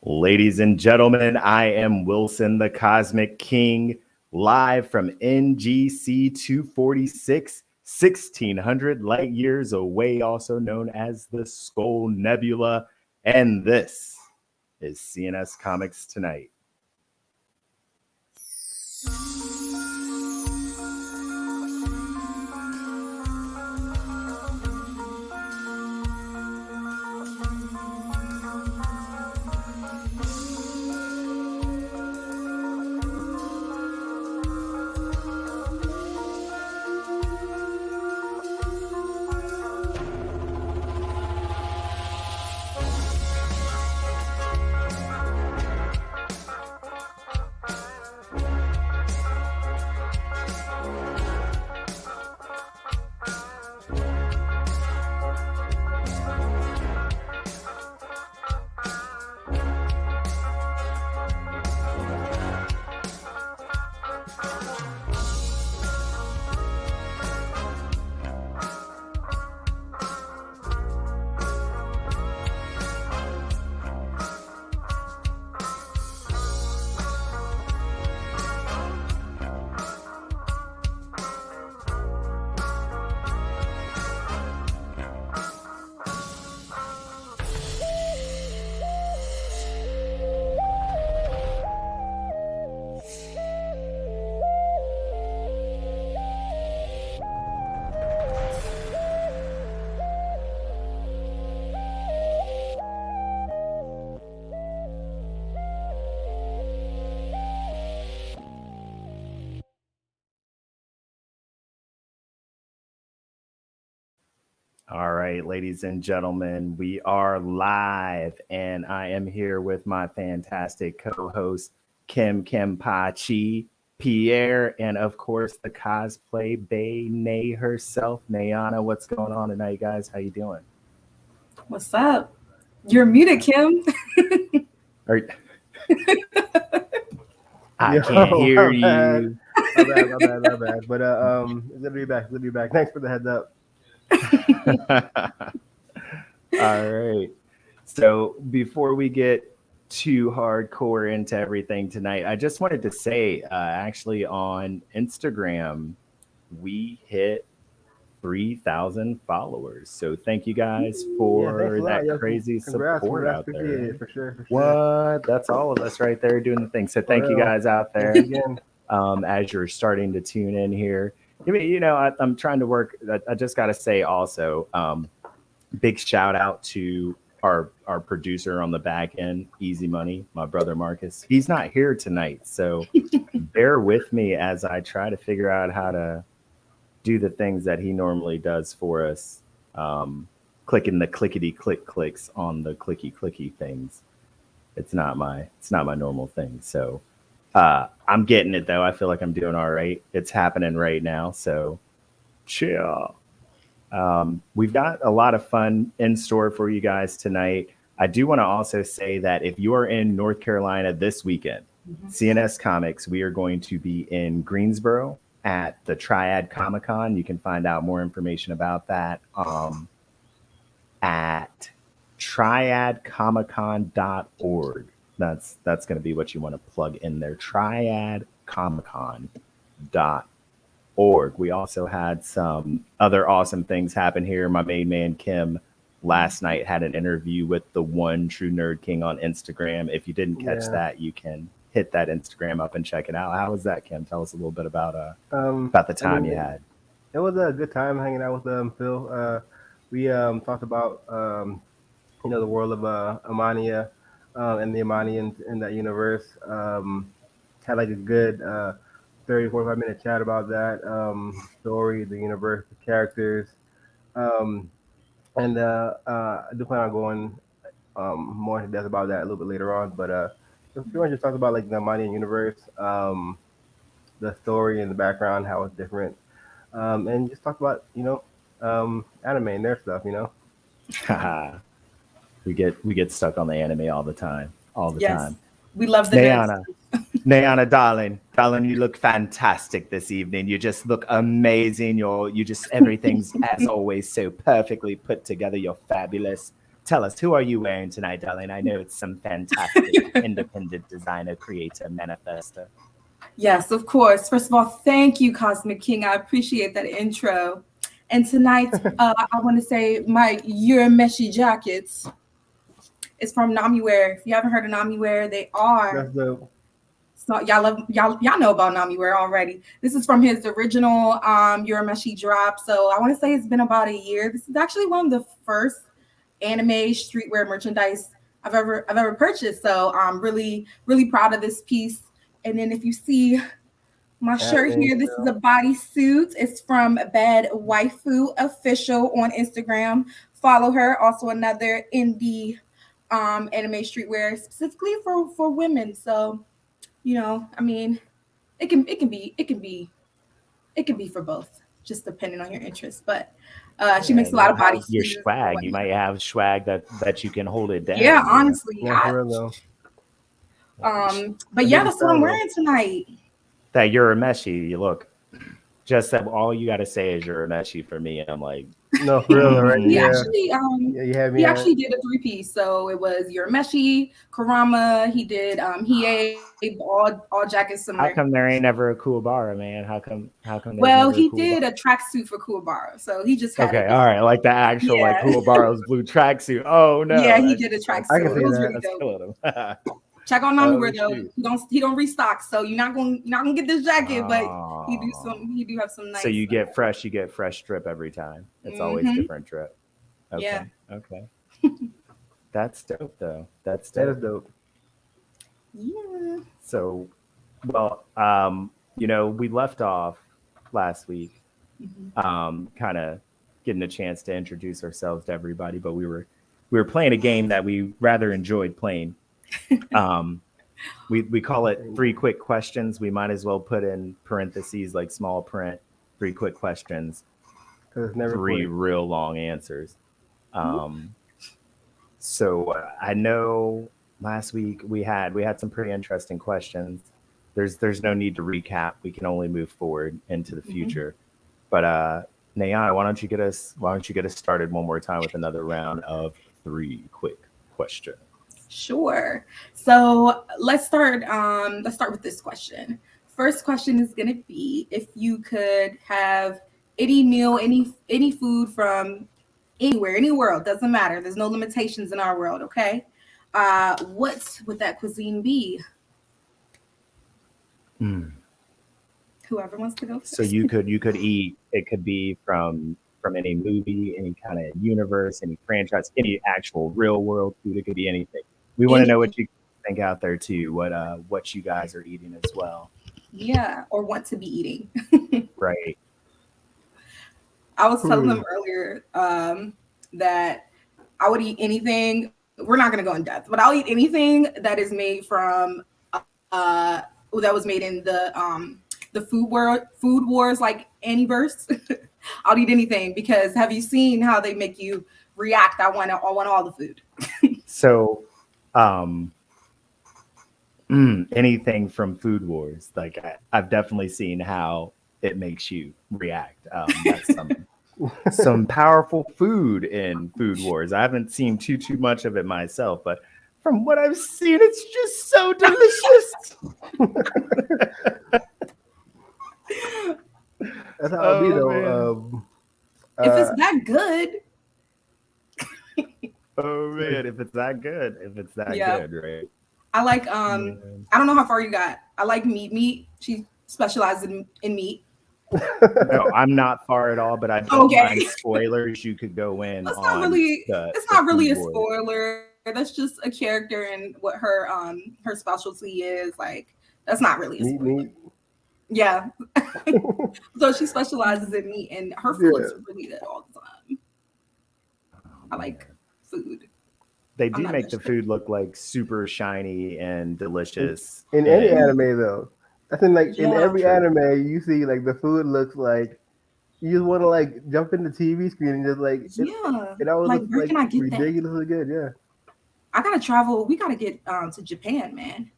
Ladies and gentlemen, I am Wilson, the Cosmic King, live from NGC 246, 1600 light years away, also known as the Skull Nebula. And this is CnS Comics Tonight. All right, ladies and gentlemen, we are live, and I am here with my fantastic co-host, Kim Pachi, Pierre, and of course, the cosplay bae, Nay herself, Nayona. What's going on tonight, guys? How you doing? What's up? You're muted, Kim. I can't hear you. My bad. But it's good to be back. Thanks for the heads up. All right. So before we get too hardcore into everything tonight, I just wanted to say, actually on Instagram, we hit 3,000 followers. So thank you guys for that crazy support out there. For sure. What? That's all of us right there doing the thing. So thank you guys out there. As you're starting to tune in here. You know, I'm trying to work. I just got to say also, big shout out to our producer on the back end, Easy Money, my brother Marcus. He's not here tonight, so bear with me as I try to figure out how to do the things that he normally does for us. Clicking the clickety click clicks on the clicky things. It's not my normal thing. So. I'm getting it though. I feel like I'm doing all right. It's happening right now. So chill. We've got a lot of fun in store for you guys tonight. I do want to also say that if you are in North Carolina this weekend, CnS Comics, we are going to be in Greensboro at the Triad Comic-Con. You can find out more information about that at triadcomiccon.org. That's going to be what you want to plug in there. triadcomiccon.org. We also had some other awesome things happen here. My main man Kim last night had an interview with the one true Nerd King on Instagram. If you didn't catch that, you can hit that Instagram up and check it out. How was that, Kim? Tell us a little bit about the time you had. It was a good time hanging out with Phil. We talked about the world of Amania. And the Amanians in that universe. Had like a good 30-45 minute chat about that story, the universe, the characters. And I do plan on going more into depth about that a little bit later on. But pretty much just talk about like the Amanian universe, the story and the background, how it's different. And just talk about, anime and their stuff, We get stuck on the anime all the time. Time. We love the Nayona, darling, you look fantastic this evening. You just look amazing. You just everything's as always so perfectly put together. You're fabulous. tell us, who are you wearing tonight, darling? I know it's some fantastic independent designer creator manifesto. Yes, of course. First of all, thank you, Cosmic King. I appreciate that intro. And tonight, I want to say my Urameshi jackets is from Namiwear. If you haven't heard of Namiwear, they are. That's dope. So y'all know about Namiwear already. This is from his original Urameshi drop. So I want to say it's been about a year. This is actually one of the first anime streetwear merchandise I've ever purchased. So I'm really, really proud of this piece. And then if you see my shirt here, this is a bodysuit. It's from Bad Waifu Official on Instagram. Follow her. Also another indie anime streetwear specifically for women. So, you know, I mean, it can be for both, just depending on your interest. But she makes a lot of bodysuits. Your swag. You might have swag that you can hold it down. Yeah, honestly. But yeah, that's what I'm wearing tonight. That Urameshi, you look. Just that all you got to say is Urameshi for me. And I'm like, no, for real, right? He actually did a 3-piece. So it was Urameshi, Kurama. He did Hiei, all jackets similar. How come there ain't ever a Kuwabara, man? How come? Well, he did a tracksuit for Kuwabara, so he just had all right, like the actual like Kuwabara's blue tracksuit. Oh no, yeah, he did a tracksuit. I can see it was that. really dope. Check on Namiwear though. He don't restock, so you're not gonna get this jacket, but he do have some nice. So you get fresh drip every time. It's always different drip. Okay. Yeah. Okay. That's dope though. That is dope. Yeah. So, well, we left off last week, kind of getting a chance to introduce ourselves to everybody, but we were playing a game that we rather enjoyed playing. We call it 3 quick questions. We might as well put in parentheses, like small print, 3 quick questions, 3 real long answers. So I know last week we had some pretty interesting questions. There's no need to recap. We can only move forward into the future. But Nayona, why don't you get us started one more time with another round of 3 quick questions? Sure. So let's start with this question. First question is gonna be, if you could have any meal, any food from anywhere, any world, doesn't matter. There's no limitations in our world, okay? What would that cuisine be? Whoever wants to go first. So you could eat. It could be from any movie, any kind of universe, any franchise, any actual real world food. It could be anything. We want to know what you think out there too. What you guys are eating as well. Yeah, or want to be eating. Right. I was telling them earlier that I would eat anything. We're not going to go in depth, but I'll eat anything that is made from that was made in the food wars, like Annieverse. I'll eat anything, because have you seen how they make you react? I want all the food. So, anything from Food Wars, like I've definitely seen how it makes you react. That's some powerful food in Food Wars. I haven't seen too much of it myself, but from what I've seen, it's just so delicious. That's how it'll be though. If it's that good. Oh man, if it's that good, good, right? I like I don't know how far you got. I like meat. She specializes in meat. No, I'm not far at all, but I don't mind spoilers. You could go in. It's not really a spoiler. That's just a character and what her specialty is. Like, that's not really a spoiler. Meat. Yeah. So she specializes in meat, and her food looks really good all the time. I like food. They do make the food look like super shiny and delicious. In any anime though. I think in every anime you see like the food looks like you just want to like jump in the TV screen and just it always looks like ridiculously good. Yeah. I gotta travel. We gotta get to Japan, man.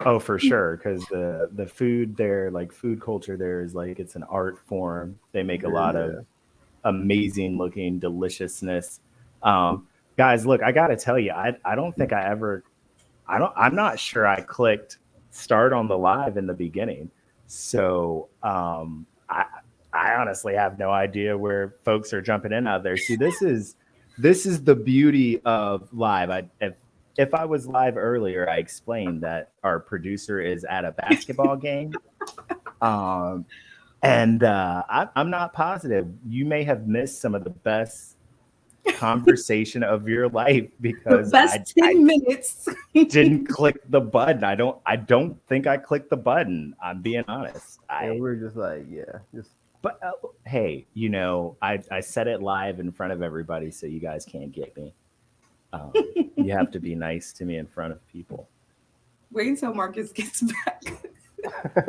Oh, for sure, because the food there, like food culture there, is like it's an art form. They make a lot of amazing looking deliciousness. Guys, look, I gotta tell you, I don't think I ever I'm not sure I clicked start on the live in the beginning. So I honestly have no idea where folks are jumping in out there. See, this is the beauty of live. If I was live earlier, I explained that our producer is at a basketball game. Um, and I'm not positive. You may have missed some of the best conversation of your life The because best I 10 minutes. didn't click the button. I don't think I clicked the button. I'm being honest. And we're just like, yeah, just But hey, I said it live in front of everybody, so you guys can't get me. Um, you have to be nice to me in front of people. Wait until Marcus gets back.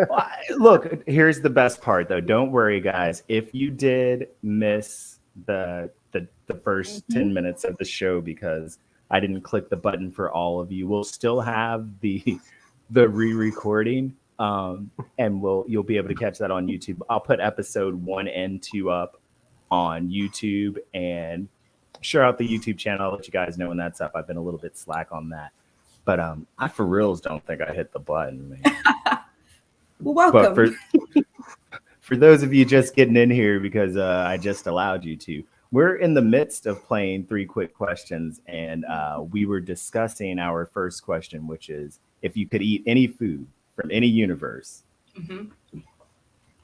Well, look, here's the best part though. Don't worry, guys. If you did miss the first Mhm. 10 minutes of the show because I didn't click the button for all of you, we'll still have the re-recording, and you'll be able to catch that on YouTube. I'll put episode 1 and 2 up on YouTube and share out the YouTube channel. I'll let you guys know when that's up. I've been a little bit slack on that, but I for reals don't think I hit the button, man. Well, But welcome. for those of you just getting in here because I just allowed you to, we're in the midst of playing three quick questions, and we were discussing our first question, which is if you could eat any food from any universe, Mhm.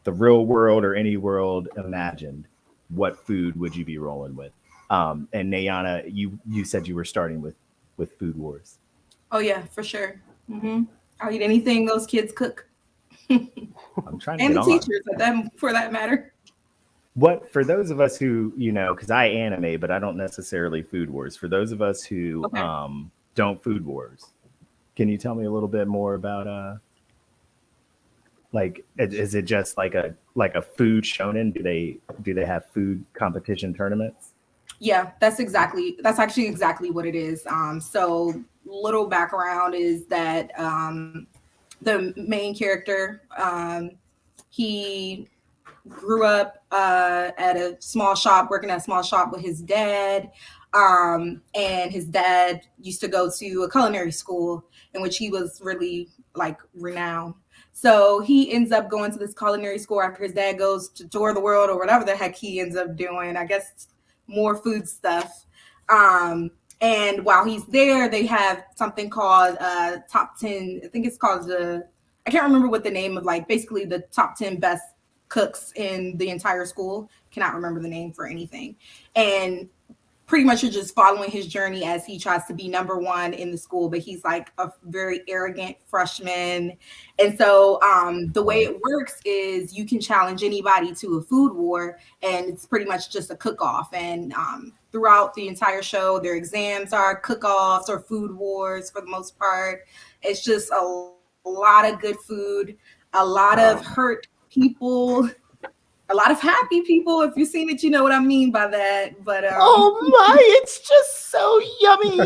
the real world or any world imagined, what food would you be rolling with? And Nayana, you said you were starting with Food Wars. Oh yeah, for sure. I'll eat anything those kids cook, I'm trying to and get the on. teachers at them for that matter. What for those of us who because I anime, but I don't necessarily Food Wars. For those of us who Okay. don't Food Wars, can you tell me a little bit more about like is it just like a food shonen? Do they have food competition tournaments? Yeah, that's actually exactly what it is. So little background is that the main character, he grew up at a small shop, working at a small shop with his dad. And his dad used to go to a culinary school in which he was really like renowned. So he ends up going to this culinary school after his dad goes to tour the world or whatever the heck he ends up doing. I guess more food stuff. Um, and while he's there, they have something called top 10. I think it's called I can't remember what the name of, like, basically the top 10 best cooks in the entire school. Cannot remember the name for anything. And pretty much you're just following his journey as he tries to be number one in the school, but he's like a very arrogant freshman. And so the way it works is you can challenge anybody to a food war, and it's pretty much just a cook-off. And throughout the entire show, their exams are cook-offs or food wars for the most part. It's just a lot of good food, a lot of hurt people, a lot of happy people. If you've seen it, you know what I mean by that. But Oh my, it's just so yummy.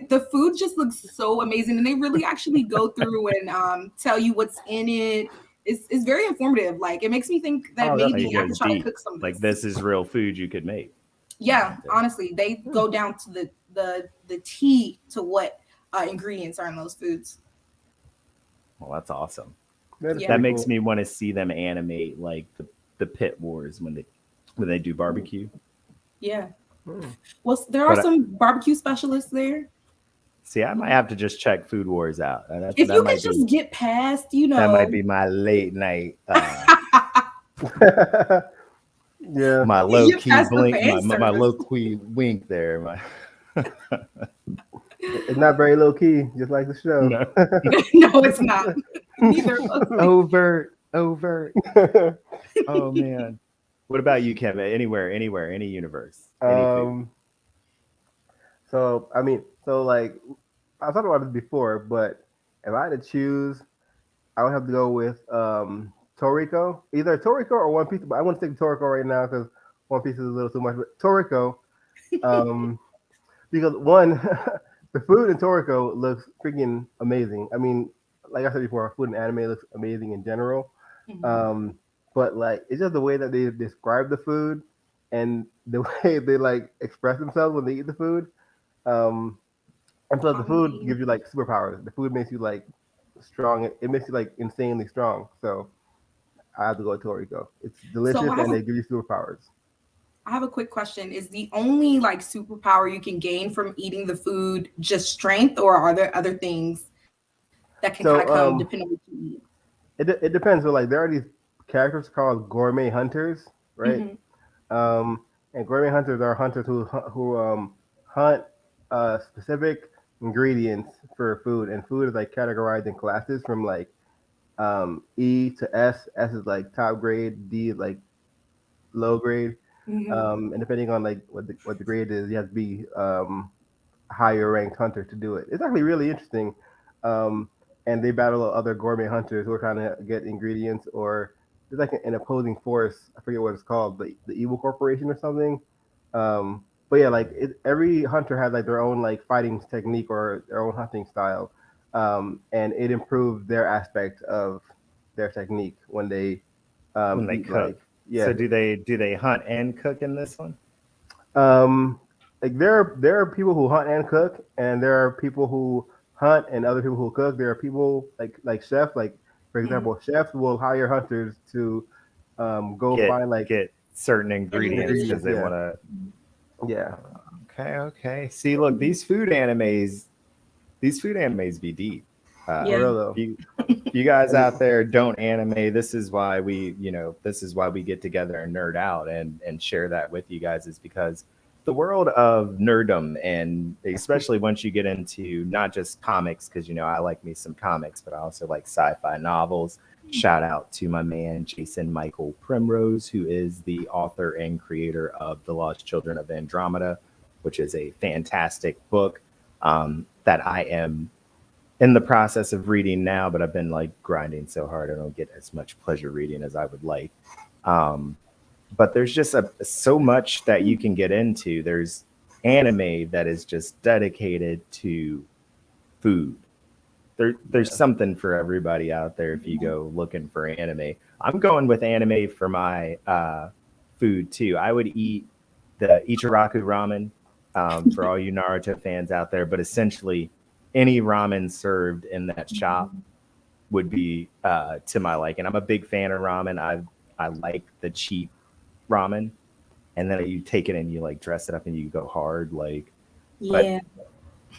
the food just looks so amazing, and they really actually go through and tell you what's in it. It's very informative. Like, it makes me think that oh, Like maybe definitely. I it could goes try to deep. cook some of Like this. this is real food you could make. Yeah, Yeah. honestly, they go down to the tea to what ingredients are in those foods. Well, that's awesome. That is Yeah. That pretty makes cool. me want to see them animate like the pit wars when they do barbecue. Yeah. Hmm. Well, there are But some barbecue specialists there. see, I might have to just check Food Wars out. If That you can might be just get past, my late night, Yeah, my low you key past the blink, fan my service. low key wink there. it's not very low key, just like the show. No. No, it's not. Neither of us. Overt. Oh man. What about you, Kevin? Anywhere, any universe, any food. um, so I mean, so like I was talking about this before, but if I had to choose, I would have to go with Toriko, either Toriko or One Piece. But I want to stick to Toriko right now because One Piece is a little too much. But Toriko, um, because one, the food in Toriko looks freaking amazing. I mean, like I said before, food in anime looks amazing in general. Mhm. Um, but like it's just the way that they describe the food. and the way they like express themselves when they eat the food. Um, and plus, the food gives you like superpowers. The food makes you like strong. It makes you like insanely strong. So I have to go with Toriko. It's So delicious and they give you superpowers. I have a quick question. Is the only like superpower you can gain from eating the food just strength, or are there other things that can kind of So come depending on what you eat? it depends. So like there are these characters called gourmet hunters, right? Hmm. Um, and gourmet hunters are hunters who hunt specific ingredients for food, and food is like categorized in classes from like E to S. S is like top grade, D is like low grade, Hmm. and depending on like what the grade is, you have to be higher ranked hunter to do it. It's actually really interesting. Um, and they battle other gourmet hunters who are trying to get ingredients, or there's like an opposing force. I forget what it's called, the Evil Corporation or something. But yeah, like every hunter has like their own like fighting technique or their own hunting style, and it improves their aspect of their technique when they when they eat cook. like So yeah. do they hunt and cook in this one? Um, like there are people who hunt and cook, and there are people who hunt and other people who cook. There are people like chefs, like for Hmm. example, chefs will hire hunters to go Get find like get certain ingredients because ingredients. they Yeah, want to. yeah, Okay. See, look, these food animes be deep. for Yeah. real though. If you guys And out there don't anime, this is why we get together and nerd out and share that with you guys, is because the world of nerddom, and especially once you get into not just comics, because I like me some comics, but I also like sci-fi novels. Shout out to my man Jason Michael Primrose, who is the author and creator of The Lost Children of Andromeda, which is a fantastic book that I am in the process of reading now, but I've been like grinding so hard I don't get as much pleasure reading as I would like. Um, but there's just so much that you can get into. There's anime that is just dedicated to food. There's yeah, something for everybody out there if you go looking for anime. I'm going with anime for my food too. I would eat the Ichiraku ramen for all you Naruto fans out there, but essentially any ramen served in that shop would be to my liking. I'm a big fan of ramen. I like the cheap ramen, and then you take it and you like dress it up and you go hard, but Yeah.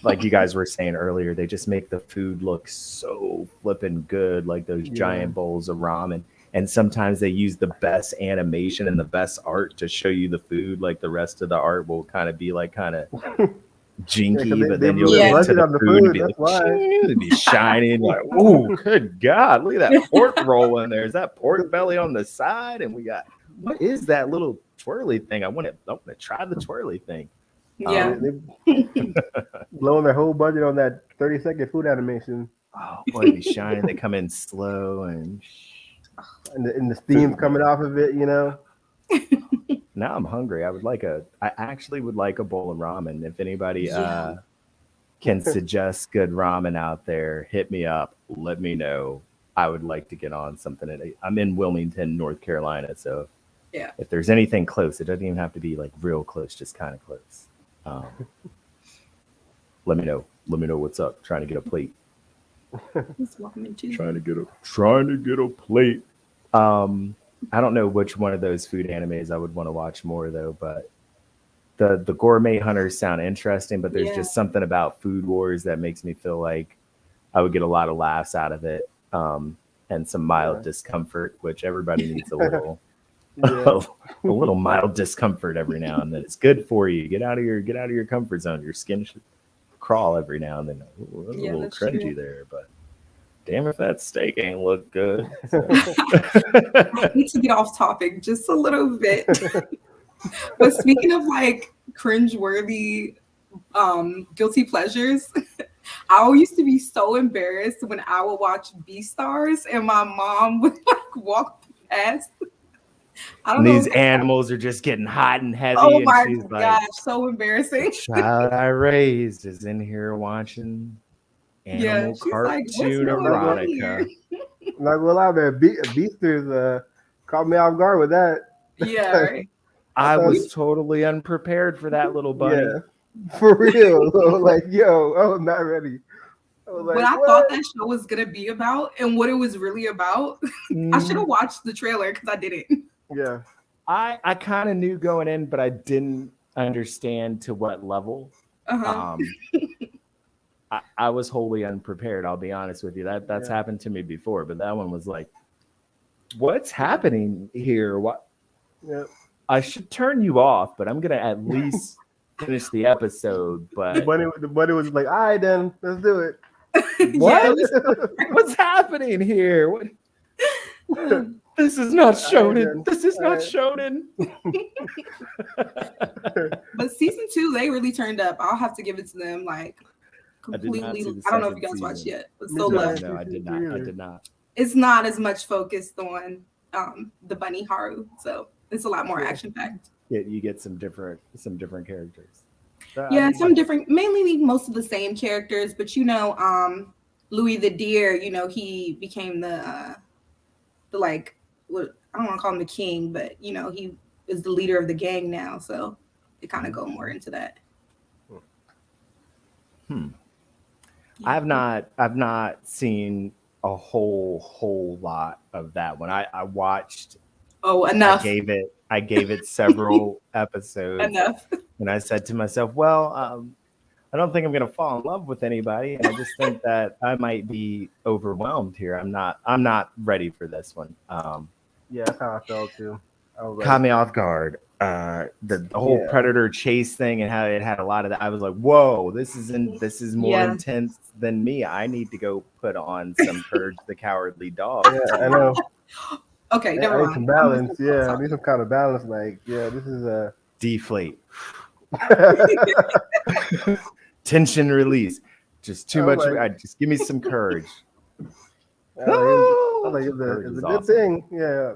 like you guys were saying earlier, they just make the food look so flippin' good, like those yeah. giant bowls of ramen. And sometimes they use the best animation and the best art to show you the food. Like the rest of the art will kind of be like kind of Yeah, because jinky, but they then you'll blew their get Yeah. to budget the on the food and food. be That's like, why. it'd be shining, like, oh, good God, look at that pork roll in there. Is that pork belly on the side? And we got, what is that little twirly thing? I want to try the twirly thing. Yeah, Yeah. Um, they blowing their whole budget on that 30-second food animation, oh boy, it'd be shining. They come in slow and and the steam's food, coming man. off of it. You know. Now I'm hungry. I actually would like a bowl of ramen. If anybody Yeah. can suggest good ramen out there, hit me up. Let me know. I would like to get on something. I'm in Wilmington, North Carolina, so Yeah. if there's anything close, it doesn't even have to be like real close, just kind of close. Um, let me know. Let me know what's up. Trying to get a plate. He's welcome too. Trying to get a plate. Um, I don't know which one of those food animes I would want to watch more though, but the gourmet hunters sound interesting, but there's Yeah. just something about Food Wars that makes me feel like I would get a lot of laughs out of it, and some mild Yeah. discomfort, which everybody needs a little Yeah. a little mild discomfort every now and then. It's good for you. Get out of your comfort zone. Your skin should crawl every now and then. Ooh, that's a Yeah, little that's true. cringy there, but damn if that steak ain't look good. So. I need to get off topic just a little bit. But speaking of like cringeworthy guilty pleasures, I used to be so embarrassed when I would watch B Stars and my mom would like walk past. I don't And know these if that's, animals are just getting hot and oh heavy, and my she's like, gosh, so the embarrassing. child I raised is in here watching Yeah, animal she's like, what's cartoon going Not gonna, on here? erotica. not gonna lie, man. Beasters caught me off guard with that. Yeah, right. I was totally unprepared for that little bunny. Yeah, for real. Like, yo, I was not ready. I was like, what I what? thought that show was gonna be about and what it was really about. I should have watched the trailer because I didn't. Yeah. I kind of knew going in, but I didn't understand to what level. I was wholly unprepared. I'll be honest with you. That's happened to me before, but that one was like, what's happening here? What? Yep. I should turn you off, but I'm gonna at least finish the episode. But the bunny was like, all right, then let's do it. What? What's happening here? What? This is not shonen. This is not shonen. But season 2, they really turned up. I'll have to give it to them. Like completely. I don't know if you guys watched yet, but so loved. No, I did not. I did not. It's not as much focused on the bunny Haru, so it's a lot more action packed. Yeah, you get some different characters. Yeah, some different, mainly most of the same characters, but Louis the Deer, he became the like, what, I don't want to call him the king, but he is the leader of the gang now, so they kind of go more into that. I've not seen a whole lot of that one. I watched. Oh, enough. I gave it several episodes. Enough. And I said to myself, well, I don't think I'm going to fall in love with anybody. And I just think that I might be overwhelmed here. I'm not ready for this one. Yeah, that's how I felt too. Caught me off guard. The whole predator chase thing and how it had a lot of that. I was like, whoa, this is more intense than me. I need to go put on some Courage the Cowardly Dog. Yeah, I know. Okay, never mind. Some balance. I need some kind of balance. Like, this is a deflate. Tension release. Just too much. Just give me some courage. It's a good thing. Yeah,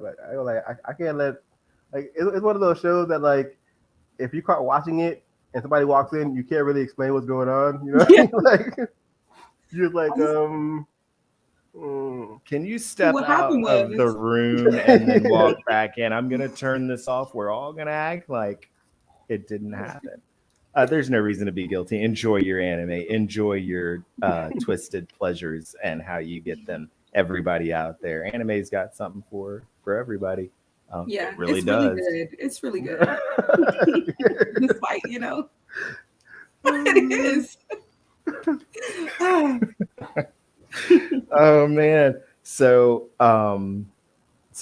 I can't let. Like, it's one of those shows that, like, if you caught watching it and somebody walks in, you can't really explain what's going on. You know, like you're like, can you step out of the room and then walk back in? I'm gonna turn this off. We're all gonna act like it didn't happen. There's no reason to be guilty. Enjoy your anime. Enjoy your twisted pleasures and how you get them. Everybody out there, anime's got something for everybody. It really does. Really good. It's really good. Despite, it is. Oh man. So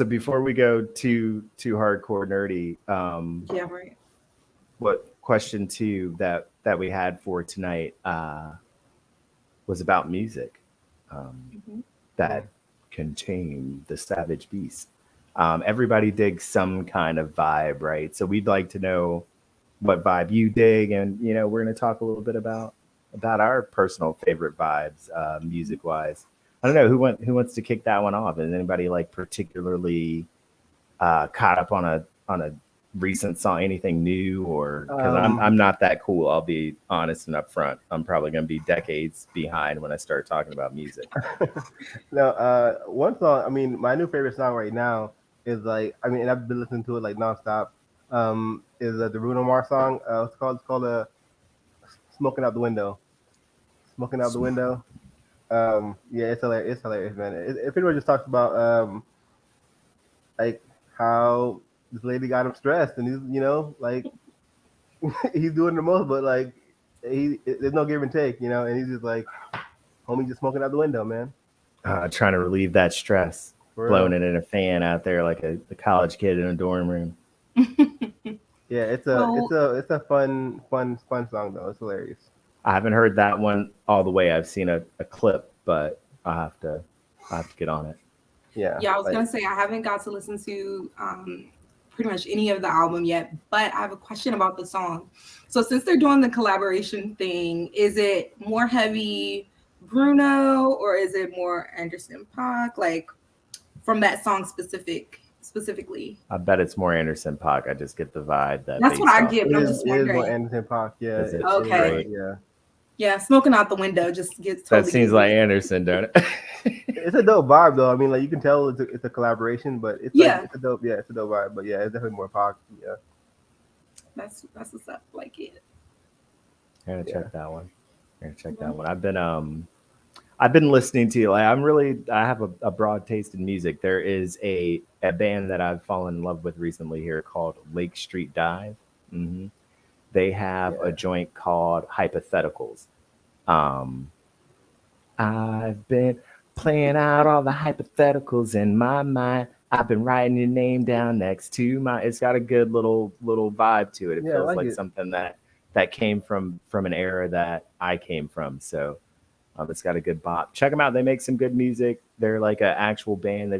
before we go too hardcore nerdy, right. What question 2 that we had for tonight was about music that contained the Savage Beast. Everybody digs some kind of vibe, right? So we'd like to know what vibe you dig, and we're going to talk a little bit about our personal favorite vibes, music wise. I don't know who wants to kick that one off. Is anybody like particularly caught up on a recent song, anything new, or because I'm not that cool. I'll be honest and upfront. I'm probably going to be decades behind when I start talking about music. No, one song. I mean, my new favorite song right now is like, and I've been listening to it like nonstop. Is the Bruno Mars song? It's called "Smoking Out the Window." Smoking Out the Window. It's hilarious. It's hilarious, man. It pretty much just talks about like how this lady got him stressed, and he's he's doing the most, but like there's no give and take, and he's just like, homie, just smoking out the window, man. Trying to relieve that stress, blowing it in a fan out there like a college kid in a dorm room. Yeah, it's a fun song though. It's hilarious. I haven't heard that one all the way. I've seen a clip, but I'll have to get on it. Yeah, I was gonna say I haven't got to listen to pretty much any of the album yet, but I have a question about the song. So since they're doing the collaboration thing, is it more heavy Bruno or is it more Anderson .Paak? Like from that song specifically? I bet it's more Anderson .Paak. I just get the vibe that's what I get. But I'm just wondering. It is more Anderson .Paak. Yeah. Okay. Yeah. Yeah, Smoking Out the Window just gets totally. That seems like Anderson, don't it? It's a dope vibe though. I mean, like you can tell it's a collaboration, but it's a dope vibe. But yeah, it's definitely more Pac. Yeah. That's what's up. Like it. I gotta Yeah. check that one. I gotta check that one. I've been listening to, like, I have a broad taste in music. There is a band that I've fallen in love with recently here called Lake Street Dive. hmm They have a Yeah. joint called Hypotheticals. Um, I've been playing out all the hypotheticals in my mind. I've been writing your name down next to my. It's got a good little vibe to it. It Yeah, I feels like like it. something that came from an era that I came from. So it's got a good bop. Check them out. They make some good music. They're like an actual band.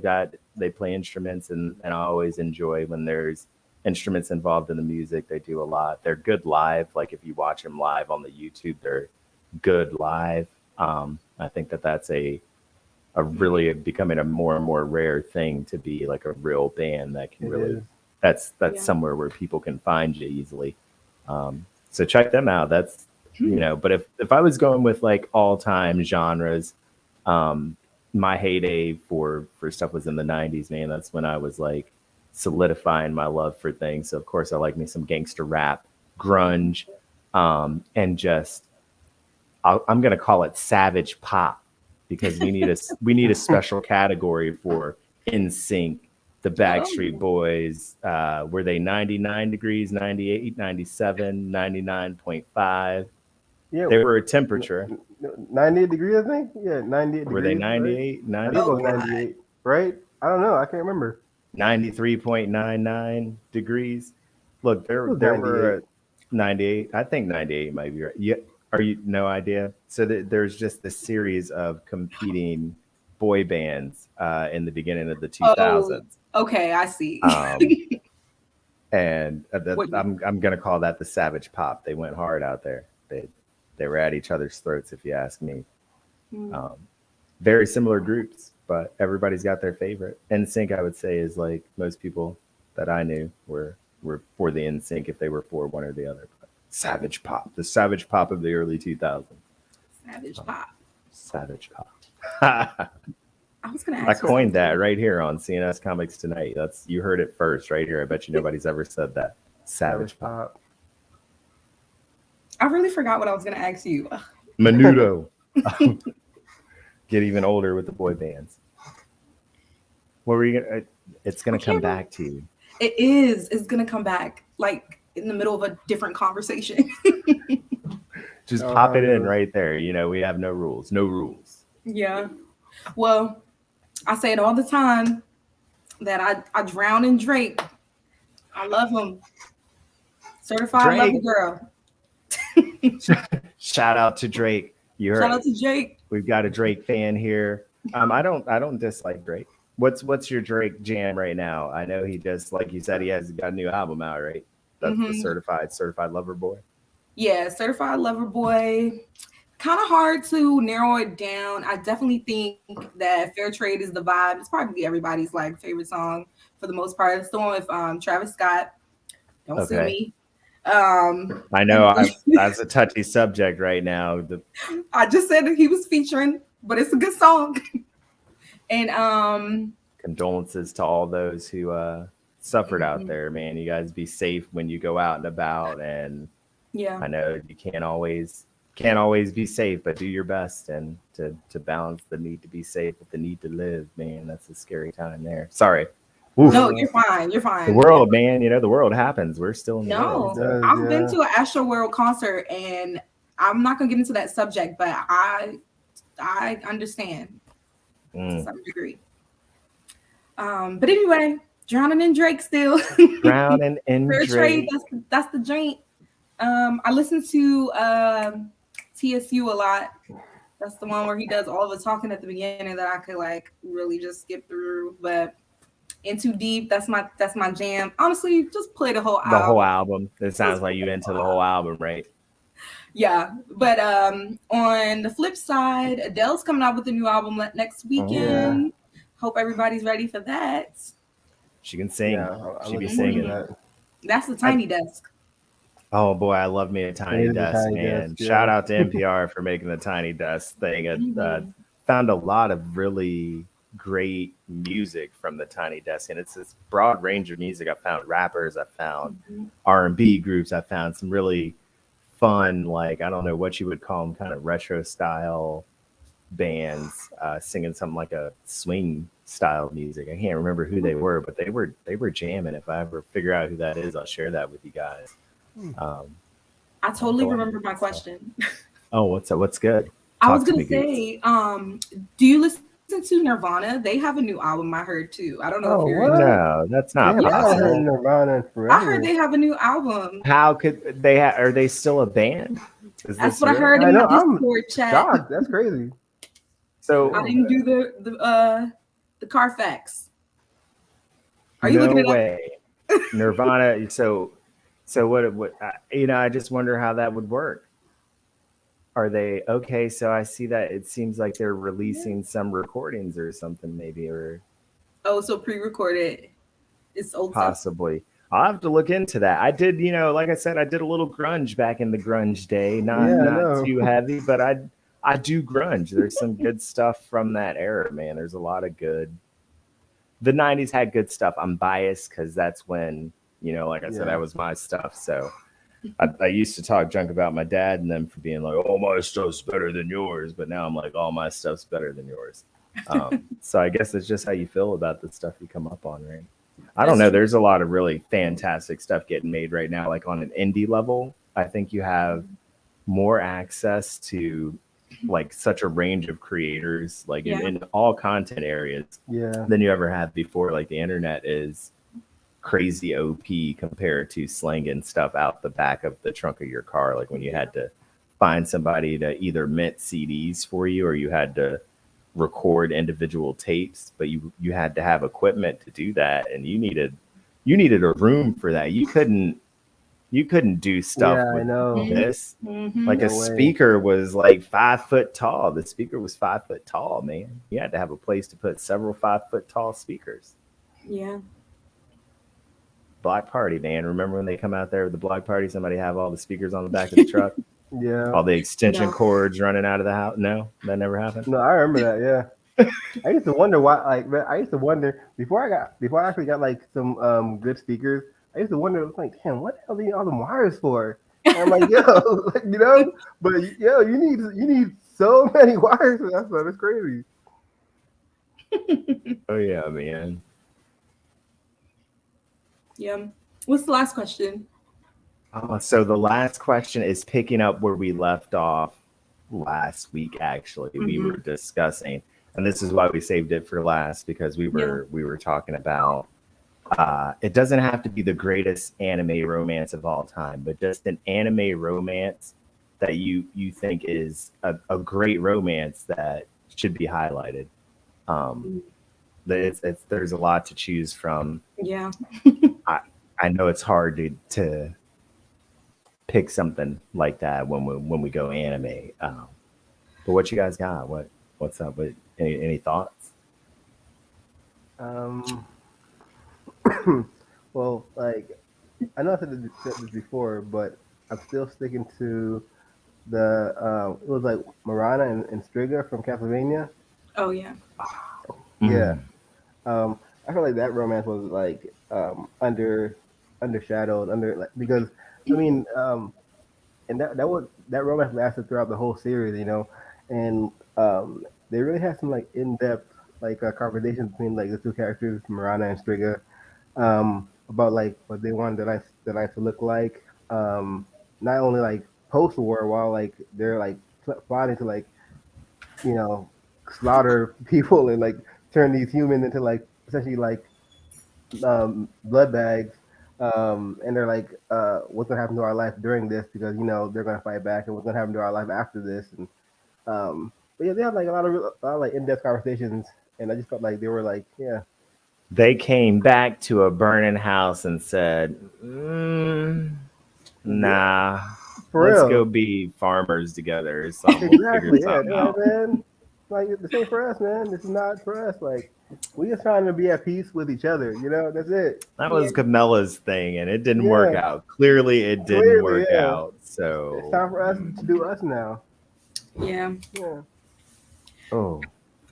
They play instruments, and I always enjoy when there's instruments involved in the music. They do a lot. They're good live. Like if you watch them live on the YouTube, they're good live. I think that's a really becoming a more and more rare thing to be like a real band that can It really is. that's Yeah. somewhere where people can find you easily. So check them out. That's but if I was going with like all time genres, um, my heyday for stuff was in the '90s, man. That's when I was like solidifying my love for things. So of course I like me some gangster rap, grunge, and just I'm gonna call it savage pop because we need a special category for In Sync, the Backstreet Oh, Boys. Were they 99 degrees, 98, 97, 99.5? Yeah. They were a temperature. 98 degrees, I think. Yeah, 98 Were they degrees, right? 98, I think it 90, oh was God. 98, right? I don't know. I can't remember. 93.99 degrees? Look, It there was there were 98. 98. I think 98 might be right. Yeah, are you no idea? So there's just this series of competing boy bands in the beginning of the Oh, 2000s. okay. I see. Um, and What? I'm gonna call that the Savage Pop. They went hard out there. They were at each other's throats, if you ask me. Hmm. Um, very similar groups, but everybody's got their favorite. NSYNC, I would say, is like most people that I knew were for the NSYNC if they were for one or the other. But Savage Pop, the Savage Pop of the early 2000s. Savage pop. Savage Pop. I I was gonna ask you coined that something. right here on CnS Comics Tonight. That's you heard it first right here. I bet you nobody's ever said that. Savage Savage Pop. Pop. I really forgot what I was gonna ask you. Menudo. Get even older with the boy bands. What were you gonna? It's I gonna come can't remember. back to you. It is. It's gonna come back like in the middle of a different conversation. Just Oh, pop how it in goes? right there. We have no rules. No rules. Yeah. Well, I say it all the time that I drown in Drake. I love him. Certified lover Drake. girl. Shout out to Drake. You Shout out heard to Jake. we've got a Drake fan here. I don't dislike Drake. What's your Drake jam right now? I know he just like you said he has got a new album out, right? That's the Hmm. certified lover boy. Yeah, certified lover boy. Kind of hard to narrow it down. I definitely think that Fair Trade is the vibe. It's probably everybody's like favorite song for the most part. It's the one with Travis Scott. Don't sue Okay. me. I know that's a touchy subject right now. I just said that he was featuring, but it's a good song. And Condolences to all those who suffered out mhm, there, man. You guys be safe when you go out and about, and yeah, I know you can't always be safe, but do your best and to balance the need to be safe with the need to live, man. That's a scary time there. Sorry. Oof. no, Uh, you're fine. You're The fine. world, man, the world happens. We're still in the world. it No, So does, I've been yeah. to an Astro World concert, and I'm not gonna get into that subject, but I understand to mm. some degree. But anyway, drowning in Drake still. Drowning in Fair trade. Drake. That's the joint. I listen to TSU a lot. That's the one where he does all the talking at the beginning that I could like really just skip through. But In Too Deep, that's my jam. Honestly, just play the whole The whole album. album. It sounds Just like play you the into whole the whole album, right? Yeah, but on the flip side, Adele's coming out with a new album next Yeah. weekend. Hope everybody's ready for that. She can Yeah. sing. I'm She be looking forward to singing. that. That's the I, Tiny Desk. oh boy, I love me a It Tiny is a Desk, tiny desk. man. Shout Yeah. out to NPR for making the Tiny Desk thing. Mhm. Found a lot of really great music from the Tiny Desk, and it's this broad range of music. I found rappers, I found R&B groups, I found some really fun, like I don't know what you would call them, kind of retro style bands singing something like a swing style music. I can't remember who they were, but they were jamming. If I ever figure out who that is, I'll share that with you guys. I totally remember my question. Oh, what's up? What's good? I was gonna say, do you listen to Nirvana? They have a new album I heard too. I don't know if you're no, that's not I haven't heard possible. Nirvana forever. I heard they have a new album. How could they are they still a band? That's what I heard in the Discord chat. God, that's crazy. So I didn't do the Carfax. Are you looking at Nirvana? So what? I just wonder how that would work. Are they okay? So I see that it seems like they're releasing some recordings or something, maybe, or so pre-recorded. It's old possibly. Stuff. I'll have to look into that. I did, like I said, I did a little grunge back in the grunge day. Not too heavy, but I do grunge. There's some good stuff from that era, man. There's a lot of good. The 90s had good stuff. I'm biased because that's when, like I said, that was my stuff. So I used to talk junk about my dad and them for being like, oh, my stuff's better than yours. But now I'm like, all my stuff's better than yours. So I guess it's just how you feel about the stuff you come up on, right? I don't know. There's a lot of really fantastic stuff getting made right now. Like on an indie level, I think you have more access to like such a range of creators, like in all content areas than you ever had before. Like the internet is crazy OP compared to slinging stuff out the back of the trunk of your car. Like when you had to find somebody to either mint CDs for you, or you had to record individual tapes, but you had to have equipment to do that, and you needed a room for that. You couldn't do stuff with this. Like a speaker was like 5 foot tall. The speaker was 5 foot tall, man. You had to have a place to put several 5 foot tall speakers. Yeah. Block party, man. Remember when they come out there with the block party, somebody have all the speakers on the back of the truck? All the extension cords running out of the house. No, that never happened. No, I remember that. Yeah. I used to wonder why. Like, I used to wonder before I actually got like some good speakers. I used to wonder, like, damn, what the hell do you need all them wires for? And I'm like, yo, but you need so many wires for that stuff. It's crazy. Oh yeah, man. Yeah. What's the last question? So the last question is picking up where we left off last week. Actually, we were discussing, and this is why we saved it for last, because we were talking about. It doesn't have to be the greatest anime romance of all time, but just an anime romance that you think is a great romance that should be highlighted. There's a lot to choose from. Yeah. I know it's hard to pick something like that when we go anime. But what you guys got? What's up? With any thoughts? Well, like I know I said this before, but I'm still sticking to the it was like Marana and Striga from Castlevania. Oh yeah. Yeah. I feel like that romance was like undershadowed because I mean and that romance lasted throughout the whole series, and they really had some like in-depth like conversations between like the two characters, Marana and Striga, about like what they wanted the knights to look like, not only like post-war while like they're like plotting to like slaughter people and like turn these humans into like essentially like blood bags, and they're like what's gonna happen to our life during this, because they're gonna fight back, and what's gonna happen to our life after this. And but yeah, they had like a lot of like in-depth conversations, and I just felt like they were like they came back to a burning house and said, nah, let's go be farmers together or something. Exactly. Man. Like, this ain't for us, man. This is not for us. Like, we just trying to be at peace with each other. That's it. That was Camilla's thing, and it didn't work out. Clearly, it didn't work out. So it's time for us to do us now. Yeah. Yeah. Oh.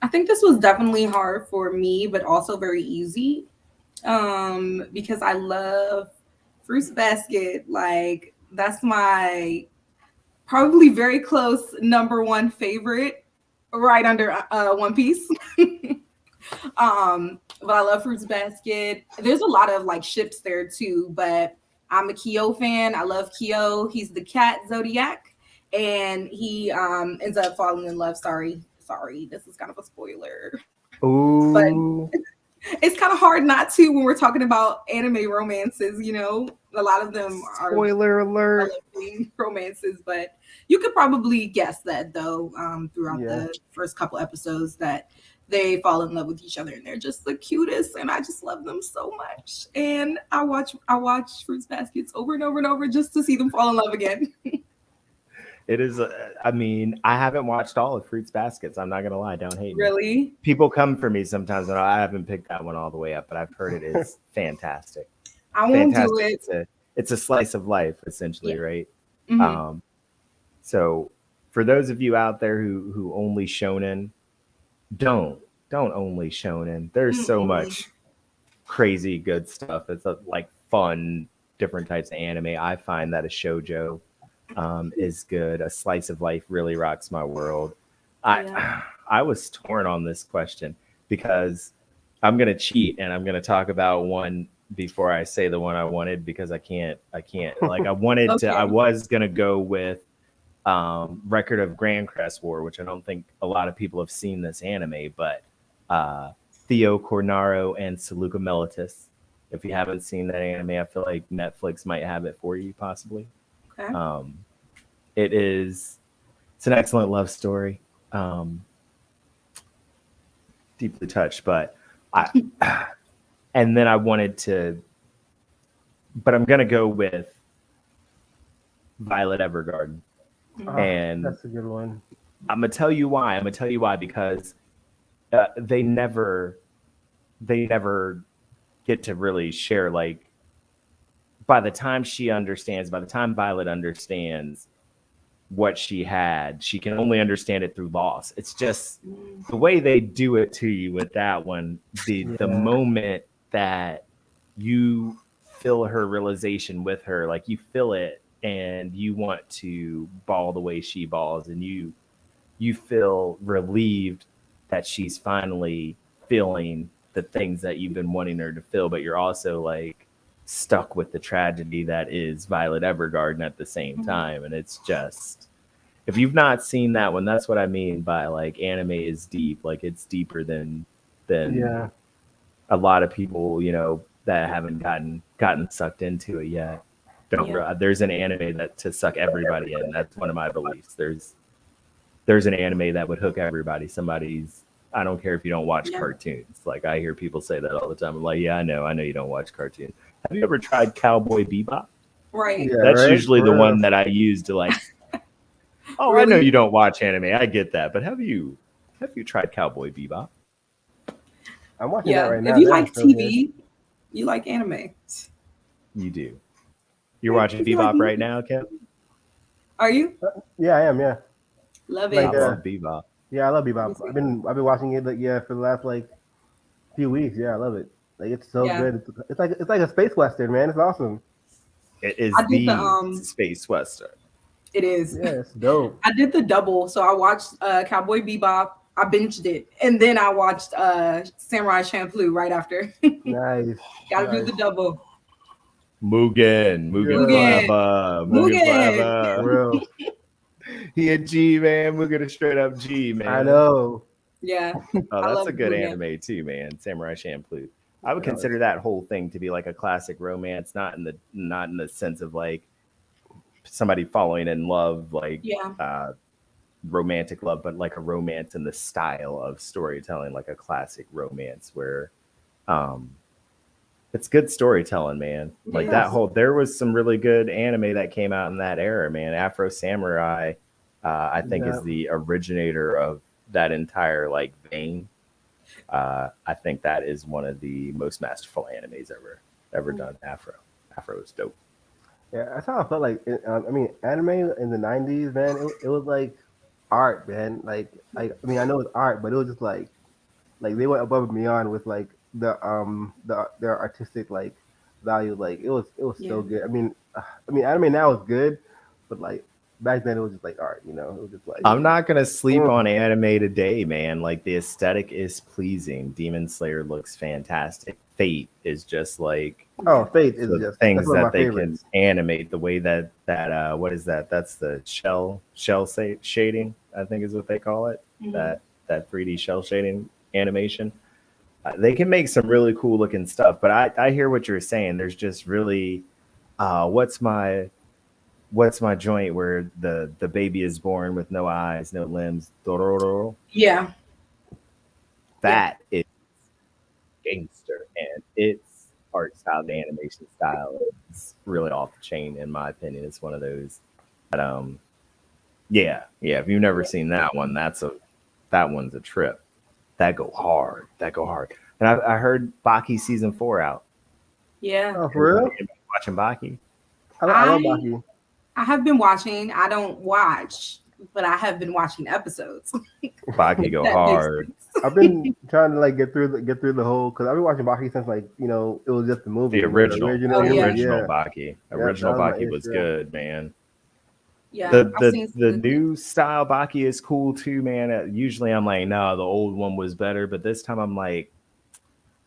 I think this was definitely hard for me, but also very easy. Because I love Fruits Basket. Like that's my probably very close number one favorite, right under One Piece. But I love Fruits Basket. There's a lot of like ships there too, but I'm a Kyo fan. I love Kyo. He's the cat Zodiac, and he ends up falling in love. Sorry, this is kind of a spoiler. But Ooh. it's kind of hard not to when we're talking about anime romances. A lot of them are Spoiler alert. romances, but you could probably guess that though throughout Yeah. the first couple episodes that they fall in love with each other and they're just the cutest and I just love them so much. And I watch Fruits Baskets over and over and over just to see them fall in love again. It is. I mean, I haven't watched all of Fruits Baskets. I'm not gonna lie. Don't hate me. Really? People come for me sometimes, and I haven't picked that one all the way up, but I've heard it is fantastic. I won't do Fantastic. it. It's a slice of life, essentially, Yeah. right? Mhm. So for those of you out there who only shonen, don't only shonen. There's so much crazy good stuff. It's like fun, different types of anime. I find that a shoujo is good. A slice of life really rocks my world. Yeah. I was torn on this question because I'm gonna cheat and I'm gonna talk about one before I say the one I wanted because I can't like I wanted to. Okay. I was gonna go with Record of Grand Crest War, which I don't think a lot of people have seen this anime, but Theo Cornaro and Saluka Mellitus. If you haven't seen that anime, I feel like Netflix might have it for you, possibly. Okay. It's an excellent love story. Deeply touched, but and then I wanted to, but I'm gonna go with Violet Evergarden. And that's a good one. I'm gonna tell you why. Because they never get to really share. Like by the time Violet understands what she had, she can only understand it through loss. It's just the way they do it to you with that one. The moment that you feel her realization with her, like you feel it and you want to bawl the way she bawls, and you feel relieved that she's finally feeling the things that you've been wanting her to feel, but you're also like stuck with the tragedy that is Violet Evergarden at the same time. And it's just, if you've not seen that one, that's what I mean by like anime is deep. Like it's deeper than a lot of people, that haven't gotten sucked into it yet. There's an anime that to suck everybody in. That's one of my beliefs. There's an anime that would hook everybody. I don't care if you don't watch cartoons. Like I hear people say that all the time. I'm like, yeah, I know you don't watch cartoons. Have you ever tried Cowboy Bebop? Right. Yeah, That's right? usually the one that I use to like. Oh, Really? I know you don't watch anime. I get that, but have you tried Cowboy Bebop? I'm watching that right now. If you That's like so TV, you like anime. You do. You're watching If you like Bebop right movies. now, Kev? Are you? good. Yeah, I am. Yeah, Love I it. Like, love Bebop. yeah, I love Bebop. I've been watching it for the last like few weeks. Yeah, I love it. Like it's so Yeah. good. It's like a space western, man. It's awesome. It is I did the space western. It is. Yeah, it's dope. I did the double. So I watched Cowboy Bebop. I binged it. And then I watched Samurai Champloo right after. Nice. Gotta do the double. Mugen Mugen. forever. Mugen. For real. He a G, man. Mugen a straight up G, man. I know. Yeah. Oh, I that's love a good Mugen. anime too, man. Samurai Champloo. I would consider that whole thing to be like a classic romance, not in the sense of like somebody falling in love, like romantic love, but like a romance in the style of storytelling, like a classic romance where it's good storytelling, man. Like there was some really good anime that came out in that era, man. Afro Samurai, I think is the originator of that entire like vein. I think that is one of the most masterful animes ever done. Afro is dope. Yeah, that's how I felt like. I mean, anime in the '90s, man. It was like art, man. I mean, I know it's art, but it was just like they went above and beyond with like their artistic like value. Like it was Yeah. so good. I mean, anime now is good, but like back then it was just like art. You know, it was just like I'm not gonna sleep mm, on anime today, man. Like the aesthetic is pleasing. Demon Slayer looks fantastic. Fate is just like oh, Fate is the just that's things one of that my they can favorites. animate. The way that what is that? That's the shading. I think is what they call it. Mhm. That 3D shell shading animation. They can make some really cool looking stuff. But I hear what you're saying. There's just really what's my joint where the baby is born with no eyes, no limbs. Dororo. Yeah. Yeah. That is gangster, and its art style, the animation style is really off the chain in my opinion. It's one of those that yeah. If you've never Yeah. seen that one, that one's a trip. That go hard. That go hard. And I heard Baki season 4 out. Yeah. Oh, for Everybody real? watching Baki. I love I Baki. I have been watching. I don't watch, but I have been watching episodes. Baki go That makes hard. sense. I've been trying to like get through the whole because I've been watching Baki since like it was just the movie, The the original, Oh original the movie. yeah. original Yeah, Baki. yeah, that Original was my Baki was issue. good, man. Yeah. The I've seen the some good things. new style Baki is cool too, man. Usually I'm like, no, the old one was better, but this time I'm like,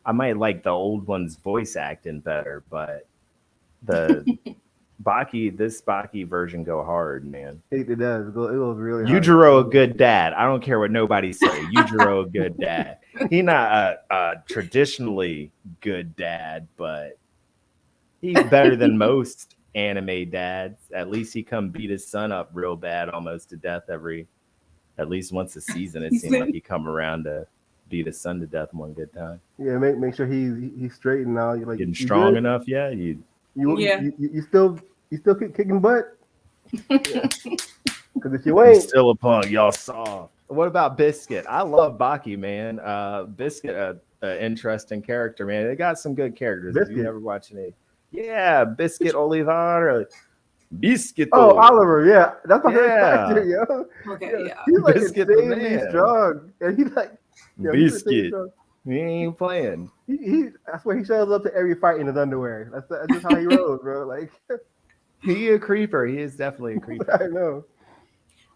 I might like the old one's voice acting better, but the this Baki version go hard, man. It does. It goes really hard. Yujiro a good dad. I don't care what nobody say. Yujiro a good dad. He not a traditionally good dad, but he's better than most anime dads. At least he come beat his son up real bad, almost to death at least once a season. It He seemed said, like he come around to beat his son to death one good time. Yeah, make sure he's straight and all. You like Getting you strong good? enough, yeah. You yeah. You still kicking butt? Yeah, because if you you ain't, still a punk, y'all soft. What about Biscuit? I love Baki, man. Biscuit, a interesting character, man. They got some good characters. If you Biscuit. never watched any, yeah, Biscuit Olivar, Oh, Biscuito, Oliver, yeah, that's my favorite character, yeah, yo. Okay. Yeah, Yeah. he's like Biscuit the insanely man, strong, and he's like, he's insanely Biscuit. strong. He ain't playing. I swear he shows up to every fight in his underwear. That's just how he rolls, bro. Like, He a creeper. He is definitely a creeper. I know.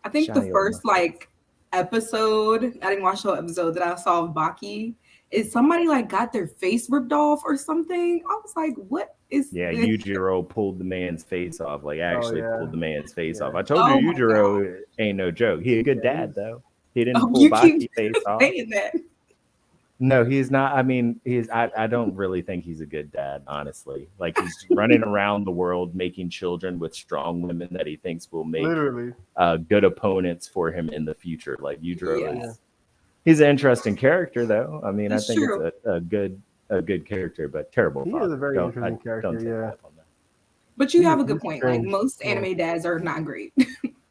I think the first like episode, I didn't watch the whole episode that I saw of Baki, is somebody like got their face ripped off or something. I was like, what is Yeah, this? Yujiro pulled the man's face off. Like Oh actually yeah, pulled the man's face off. yeah, I told you Oh my god. Yujiro ain't no joke. He a good yeah. dad though. He didn't Oh, pull you keep Baki face off. saying that. No, he's not. I mean, I don't really think he's a good dad, honestly. Like he's running around the world making children with strong women that he thinks will make Literally. good opponents for him in the future. Like Yujiro Yeah. is he's an interesting character though. I mean, I It's think true. it's a good character, but terrible He is a father. very interesting character. Don't take Yeah, that on that. But you have a he's good point. Like strange. most Yeah. anime dads are not great.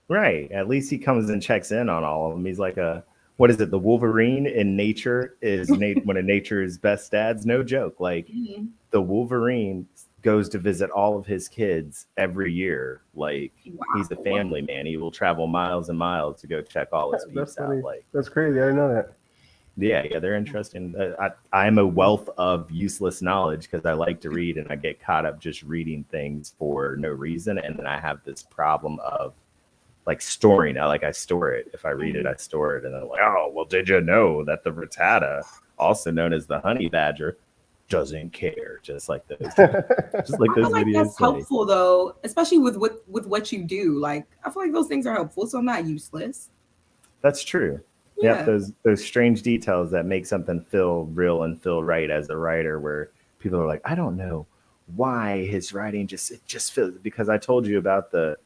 Right. At least he comes and checks in on all of them. He's like a what is it? The Wolverine in nature is one of nature's best dads. No joke. Like Mhm. the Wolverine goes to visit all of his kids every year. Like he's a Wow. family man. He will travel miles and miles to go check all his That's peeps funny. out. Like That's crazy. I didn't know that. yeah, they're interesting. I'm a wealth of useless knowledge because I like to read and I get caught up just reading things for no reason. And then I have this problem of like storing. I store it. If I read it, I store it. And then I'm like, oh, well, did you know that the Rattata, also known as the honey badger, doesn't care? Just like those, just like I those feel like videos that's say. helpful though, especially with what you do. Like I feel like those things are helpful, so I'm not useless. That's true. Yeah. Yep, those strange details that make something feel real and feel right as a writer, where people are like, I don't know why his writing just feels because I told you about the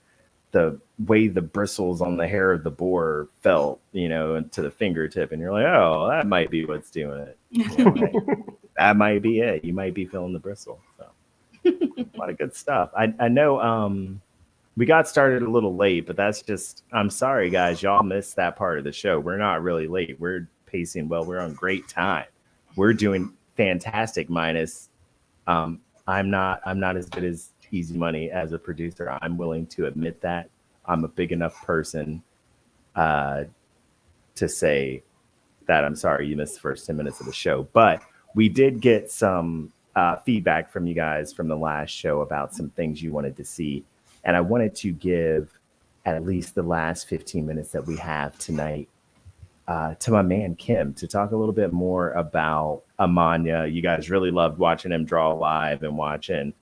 way the bristles on the hair of the boar felt, to the fingertip, and you're like, oh, that might be what's doing it. That might be it. You might be feeling the bristle. So a lot of good stuff. I know we got started a little late, but that's just I'm sorry guys, y'all missed that part of the show. We're not really late. We're pacing well. We're on great time. We're doing fantastic minus I'm not as good as Easy Money as a producer. I'm willing to admit that. I'm a big enough person uh, to say that I'm sorry you missed the first 10 minutes of the show. But we did get some feedback from you guys from the last show about some things you wanted to see. And I wanted to give at least the last 15 minutes that we have tonight to my man Kim to talk a little bit more about Amanya. You guys really loved watching him draw live and watching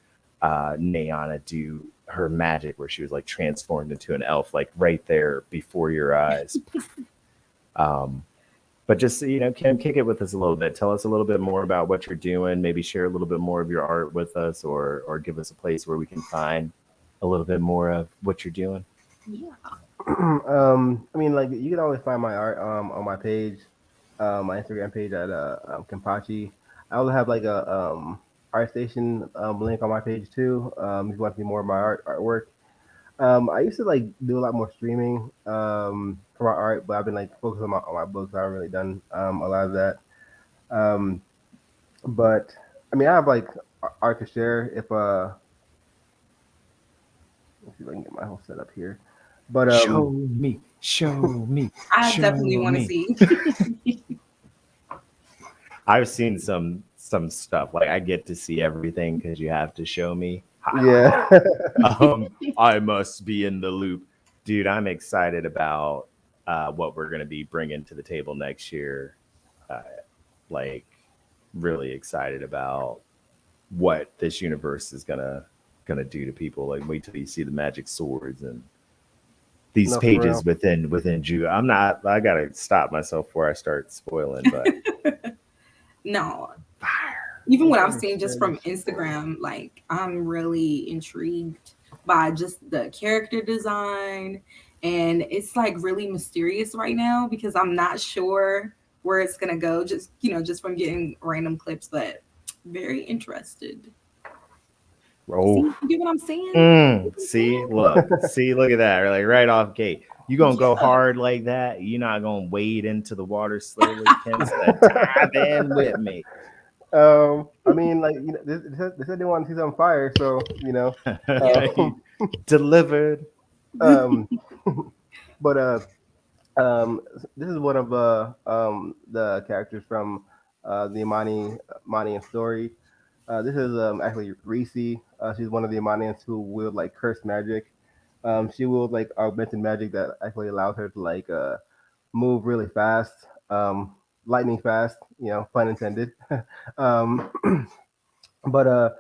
Nayona do her magic where she was like transformed into an elf, like right there before your eyes. But just, Kim, kick it with us a little bit. Tell us a little bit more about what you're doing. Maybe share a little bit more of your art with us, or give us a place where we can find a little bit more of what you're doing. Yeah. I mean, like you can always find my art on my page, my Instagram page at Kempachi. I also have like a art station link on my page too. If you want to see more of my artwork. I used to like do a lot more streaming for my art, but I've been like focused on my books. I haven't really done a lot of that. Um, but I mean, I have like art to share. If let's see if I can get my whole setup here. But show me. I definitely want to see. I've seen some stuff. Like I get to see everything because you have to show me. Yeah. I must be in the loop, dude. I'm excited about what we're gonna be bringing to the table next year. Like, really excited about what this universe is gonna do to people. Like, wait till you see the magic swords and these No, for pages real. within Jew. I gotta stop myself before I start spoiling, but No, fire. even what I've seen just from Instagram, like I'm really intrigued by just the character design, and it's like really mysterious right now because I'm not sure where it's gonna go. Just just from getting random clips, but very interested. See, Oh, you get what I'm saying? see, look at that. Like right off gate. You gonna go Yeah. hard like that? You're not gonna wade into the water slowly, Kim. Said, dive in with me. I mean, like they said they want to see some fire, so Yeah. um, Delivered. um, but this is one of the characters from the Amanian story. This is actually Reese. She's one of the Amanians who wield like cursed magic. She wields like augmented magic that actually allows her to like move really fast, lightning fast. Pun intended. um, but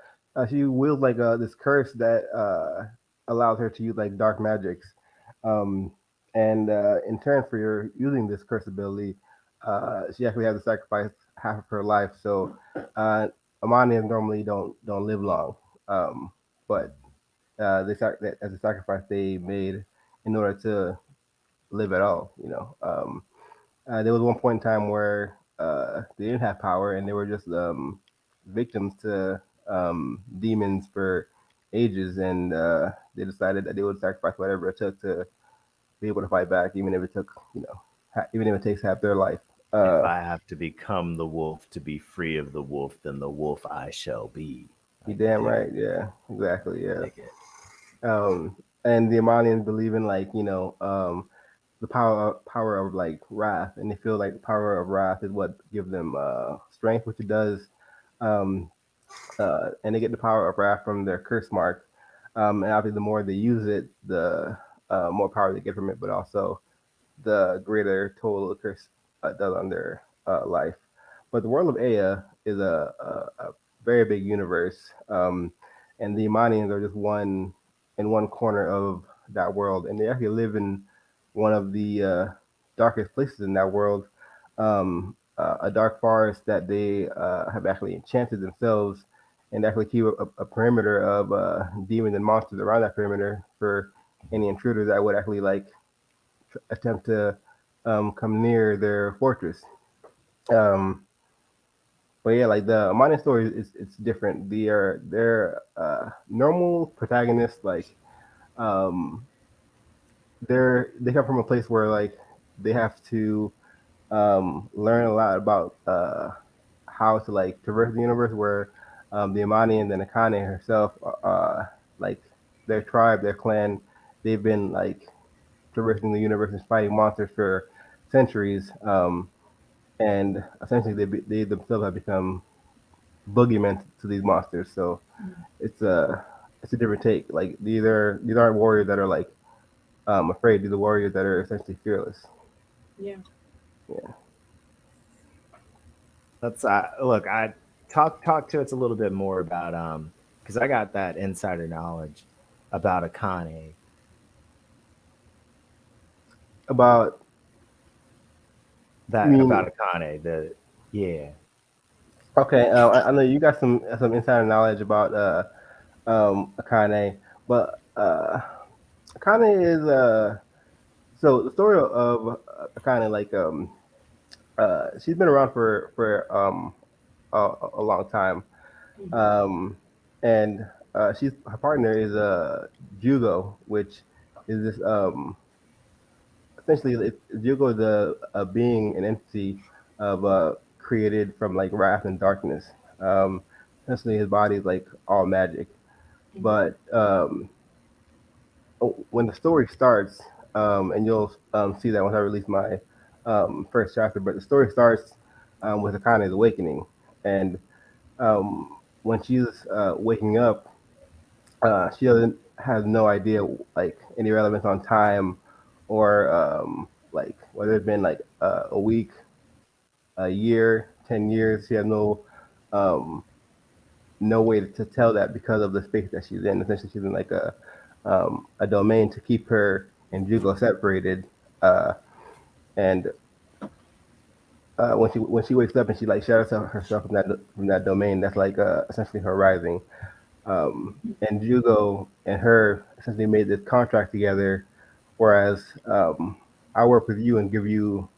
she wields like this curse that allows her to use like dark magics. Um, and in turn for your using this curse ability, she actually has to sacrifice half of her life. So Amanians normally don't live long, but as a sacrifice they made in order to live at all. There was one point in time where they didn't have power and they were just victims to demons for ages, and they decided that they would sacrifice whatever it took to be able to fight back, even if it took, even if it takes half their life. If Uh, I have to become the wolf to be free of the wolf, then the wolf I shall be. you I damn dig right, it. yeah, exactly, I yeah. dig it. And the Amanians believe in like the power of like wrath, and they feel like the power of wrath is what gives them strength, which it does. Um, and they get the power of wrath from their curse mark. And obviously, the more they use it, the more power they get from it, but also the greater toll the curse does on their life. But the world of Aya is a very big universe, and the Imanians are just one in one corner of that world, and they actually live in one of the darkest places in that world, a dark forest that they have actually enchanted themselves, and actually keep a perimeter of demons and monsters around that perimeter for any intruders that would actually like attempt to come near their fortress. Um, but yeah, like the Mine story is it's different. They're normal protagonists. Like um, they come from a place where like they have to learn a lot about how to like traverse the universe. Where the Amani and the Nakane herself, like their tribe, their clan, they've been like traversing the universe and fighting monsters for centuries. And essentially they themselves have become boogeymen to these monsters. So it's a different take. Like these aren't warriors that are like afraid. These are warriors that are essentially fearless. Yeah. Yeah. Let's look. I talk to us a little bit more about because I got that insider knowledge about Akane. About I That mean, about Akane. The yeah. okay. I know you got some insider knowledge about Akane, but Akane is so the story of Akane like she's been around for a long time. Um, and she's her partner is Jugo, which is this essentially Jugo is a being, an entity of created from like wrath and darkness. Essentially, his body is like all magic, but when the story starts, and you'll see that once I release my first chapter. But the story starts with Akane's awakening, and when she's waking up, she doesn't has no idea like any relevance on time or like whether it's been like a week, a year, 10 years. She has um, no way to tell that because of the space that she's in. Essentially, she's in like a domain to keep her and Jugo separated. Uh, and when she wakes up and she like shatters herself from that domain, that's like essentially her rising. And Jugo and her essentially made this contract together, whereas I work with you and give you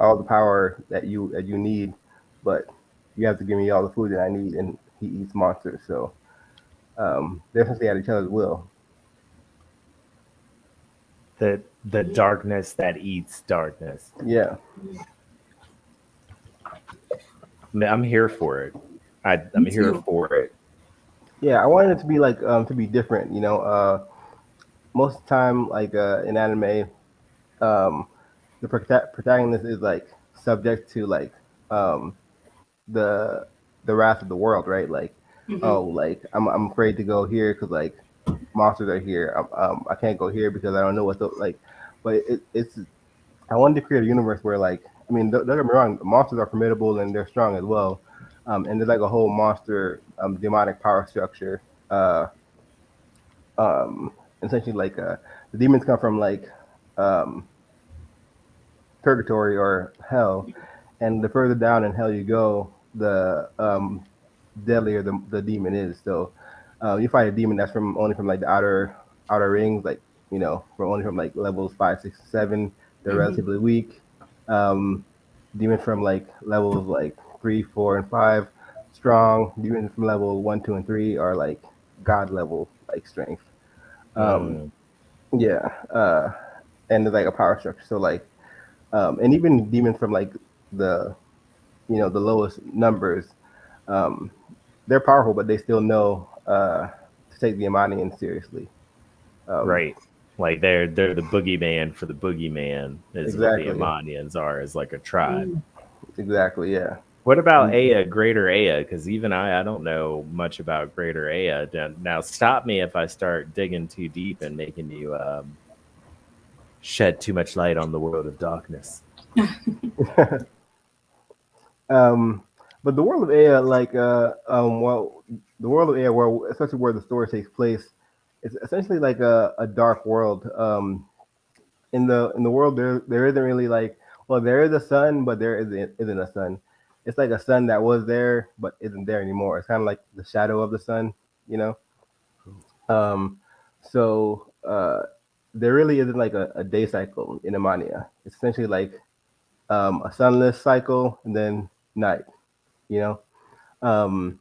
all the power that you need, but you have to give me all the food that I need, and he eats monsters, so they're essentially at each other's will. The darkness that eats darkness. Yeah, I'm here for it. I'm Me here too. for it. yeah. I wanted it to be like to be different, you know. Most of the time, like in anime, um, the protagonist is like subject to like um, the the wrath of the world, right? Like, oh, like I'm afraid to go here because like monsters are here. I can't go here because I don't know what the like. But it's I wanted to create a universe where like I mean don't get me wrong, monsters are formidable and they're strong as well. And there's like a whole monster demonic power structure. Um, Essentially like the demons come from like um, purgatory or hell, and the further down in hell you go, the deadlier the demon is. So you fight a demon that's from only from like the outer rings, like from only from like levels 5, 6, 7. They're relatively weak. Um, Demons from like levels like 3, 4, and 5, strong. Demons from level 1, 2, and 3 are like god level like strength. Um, Mm. yeah, and there's like a power structure. So like, and even demons from like the the lowest numbers, um, they're powerful, but they still know to take the Imanians seriously. Um, Right. Like they're the boogeyman for the boogeyman is what the exactly, Amanians are, is like a tribe. exactly, yeah. What about And Aya, Greater Aya? Because even I don't know much about Greater Aya. Now, stop me if I start digging too deep and making you shed too much light on the world of darkness. um, but the world of Aya, like, well, the world of Aya, where especially where the story takes place, it's essentially like a dark world. In the world there isn't really like well there is a sun but there isn't a sun. It's like a sun that was there but isn't there anymore. It's kind of like the shadow of the sun, you know. um so there really isn't like a day cycle in Amania. It's essentially like a sunless cycle and then night, you know. um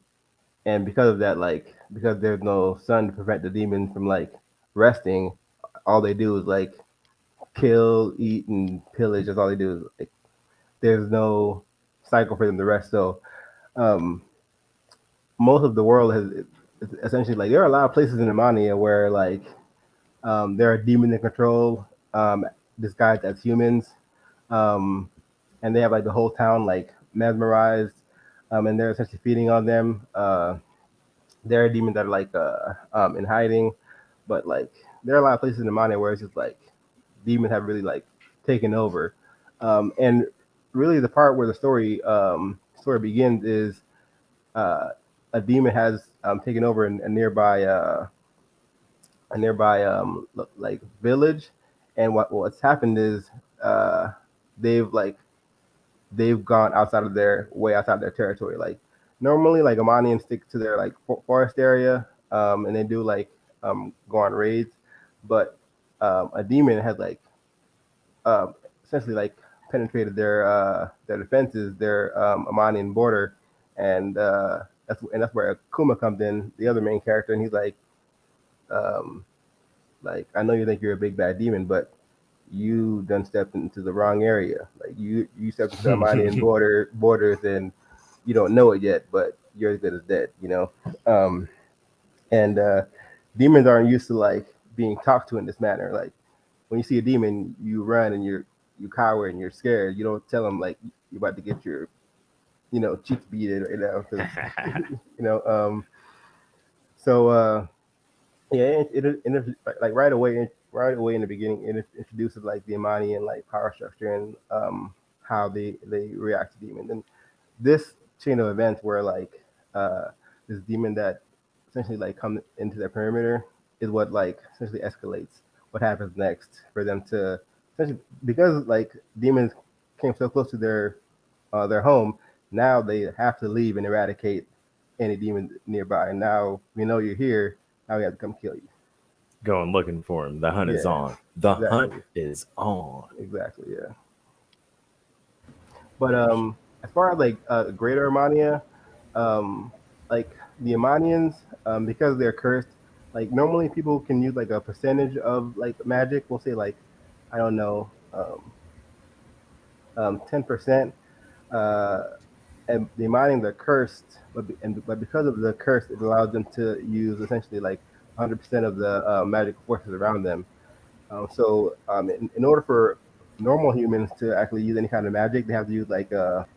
and because of that, like because there's no sun to prevent the demons from like resting, all they do is like kill, eat, and pillage. That's all they do. Like, there's no cycle for them to rest. So um, most of the world has essentially like there are a lot of places in Amania where like there are demons in control. disguised as humans, um, and they have like the whole town like mesmerized, and they're essentially feeding on them. There are demons that are like in hiding, but like there are a lot of places in the Mane where it's just like demons have really like taken over, and really the part where the story begins is uh, a demon has taken over a nearby like village, and what's happened is uh, they've like they've gone outside of their way outside their territory. Like normally, like Omanians stick to their like forest area, and they do like go on raids, but a demon had like essentially like penetrated their defenses, their Omanian border, and that's where Akuma comes in, the other main character, and he's um, like I know you think you're a big bad demon, but you done stepped into the wrong area. Like you stepped into Omanian borders, and you don't know it yet, but you're as good as dead. Um, and demons aren't used to like being talked to in this manner. Like when you see a demon, you run and you cower and you're scared. You don't tell them like you're about to get your cheeks beaten, 'cause, you know. So yeah, like right away in the beginning, it introduces like the Imani like power structure and how they react to demons. And this chain of events where like this demon that essentially like come into their perimeter is what like essentially escalates what happens next for them to essentially, because like demons came so close to their home. Now they have to leave and eradicate any demons nearby. And now we know you're here. Now we have to come kill you. Going looking for him. The hunt is Yeah, on. The hunt exactly, is on. exactly. Yeah. But as far as like Greater Armania, um, like the Armanians, because they're cursed, like normally people can use like a percentage of like magic. We'll say like I don't know, 10%. Uh, and the Armanians are cursed, but because of the curse, it allows them to use essentially like 100% of the magical forces around them. In order for normal humans to actually use any kind of magic, they have to use like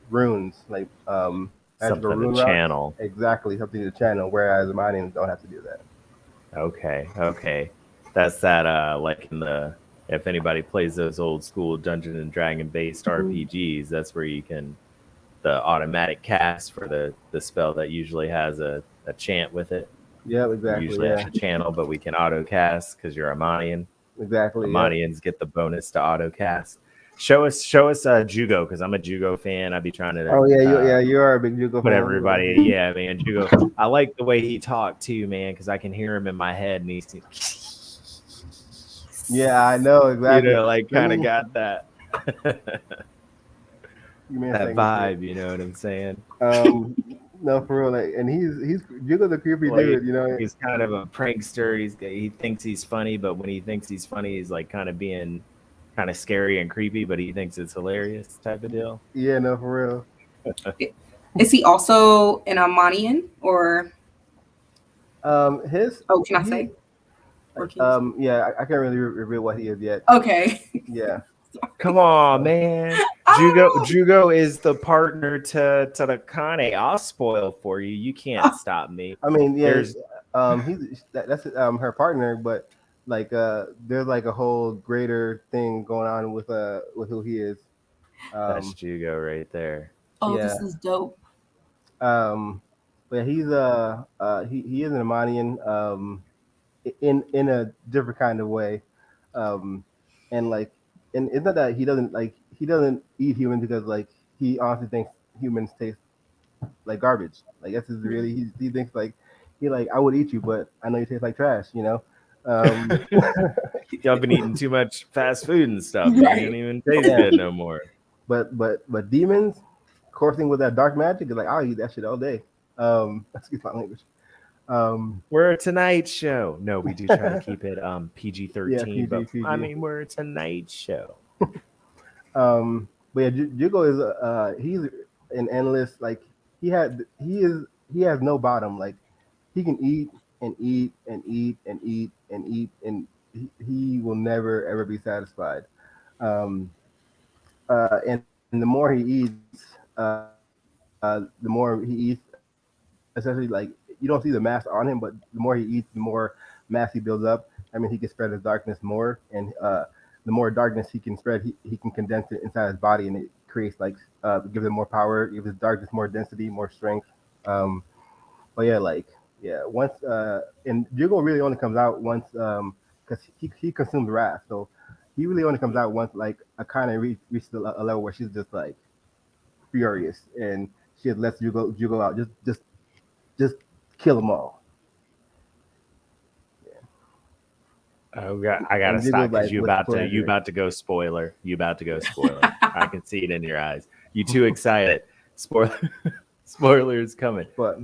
runes, like magical Something to rune rocks. channel. Exactly, something to channel. Whereas the Minions don't have to do that. Okay, okay. That's that like in the if anybody plays those old school Dungeon and Dragon based RPGs, that's where you can the automatic cast for the spell that usually has a chant with it. Yep, You exactly. usually have Yeah, to channel, but we can auto cast because you're a Monian. exactly. Yep. Amanians get the bonus to auto cast. Show us Jugo because I'm a Jugo fan. I'd be trying to Oh yeah, you are a big Jugo put fan. everybody. Yeah, man, Jugo. I like the way he talked too, man, because I can hear him in my head, and he's Yeah, I know exactly. like Let kind of me. got that Give me a that second here. vibe. You know what I'm saying? Um, no, for real. Like, and he's Jugo's a creepy Like dude. You know. he's kind of a prankster. He thinks he's funny, but when he thinks he's funny, he's like kind of being kind of scary and creepy, but he thinks it's hilarious type of deal. Yeah, no, for real. Is he also an Armanian or His can I he say? Or can you say? yeah, I can't really reveal what he is yet. Okay. Yeah, Come on, man. I don't know. Jugo is the partner to the Kane. I'll spoil for you. You can't stop me. I mean, yeah, There's that's her partner, but like there's like a whole greater thing going on with who he is. that's Um, Jugo right there. Oh, yeah, this is dope. um, but he is an Amanian in a different kind of way, um, and like and it's not that he doesn't eat humans because like he honestly thinks humans taste like garbage. Like that's his really he thinks like he like I would eat you, but I know you taste like trash. Um, Y'all been eating too much fast food and stuff, man. You don't Right. even taste yeah, good no more. but demons coursing with that dark magic is like I'll eat that shit all day. Excuse my language. Um, We're a Tonight Show. No, we do try to keep it PG-13, yeah, PG, but I PG. mean we're a Tonight Show. But yeah, Jugo is he's an endless like he has no bottom. Like he can eat and eat and eat and eat and eat and he will never ever be satisfied. Um, and the more he eats, the more he eats, essentially like you don't see the mass on him, but the more he eats, the more mass he builds up. I mean, he can spread his darkness more, and the more darkness he can spread, he can condense it inside his body, and it creates like gives him more power, gives his darkness more density, more strength. Um, but yeah, like yeah, once and Jugo really only comes out once because he consumes wrath, so he really only comes out once like Akane reaches a level where she's just like furious and she lets Jugo out, just kill them all. Oh, I gotta And stop Jugo's because like with you pleasure. about to go spoiler. You about to go spoiler. I can see it in your eyes. You too excited. Spoiler spoiler is coming. But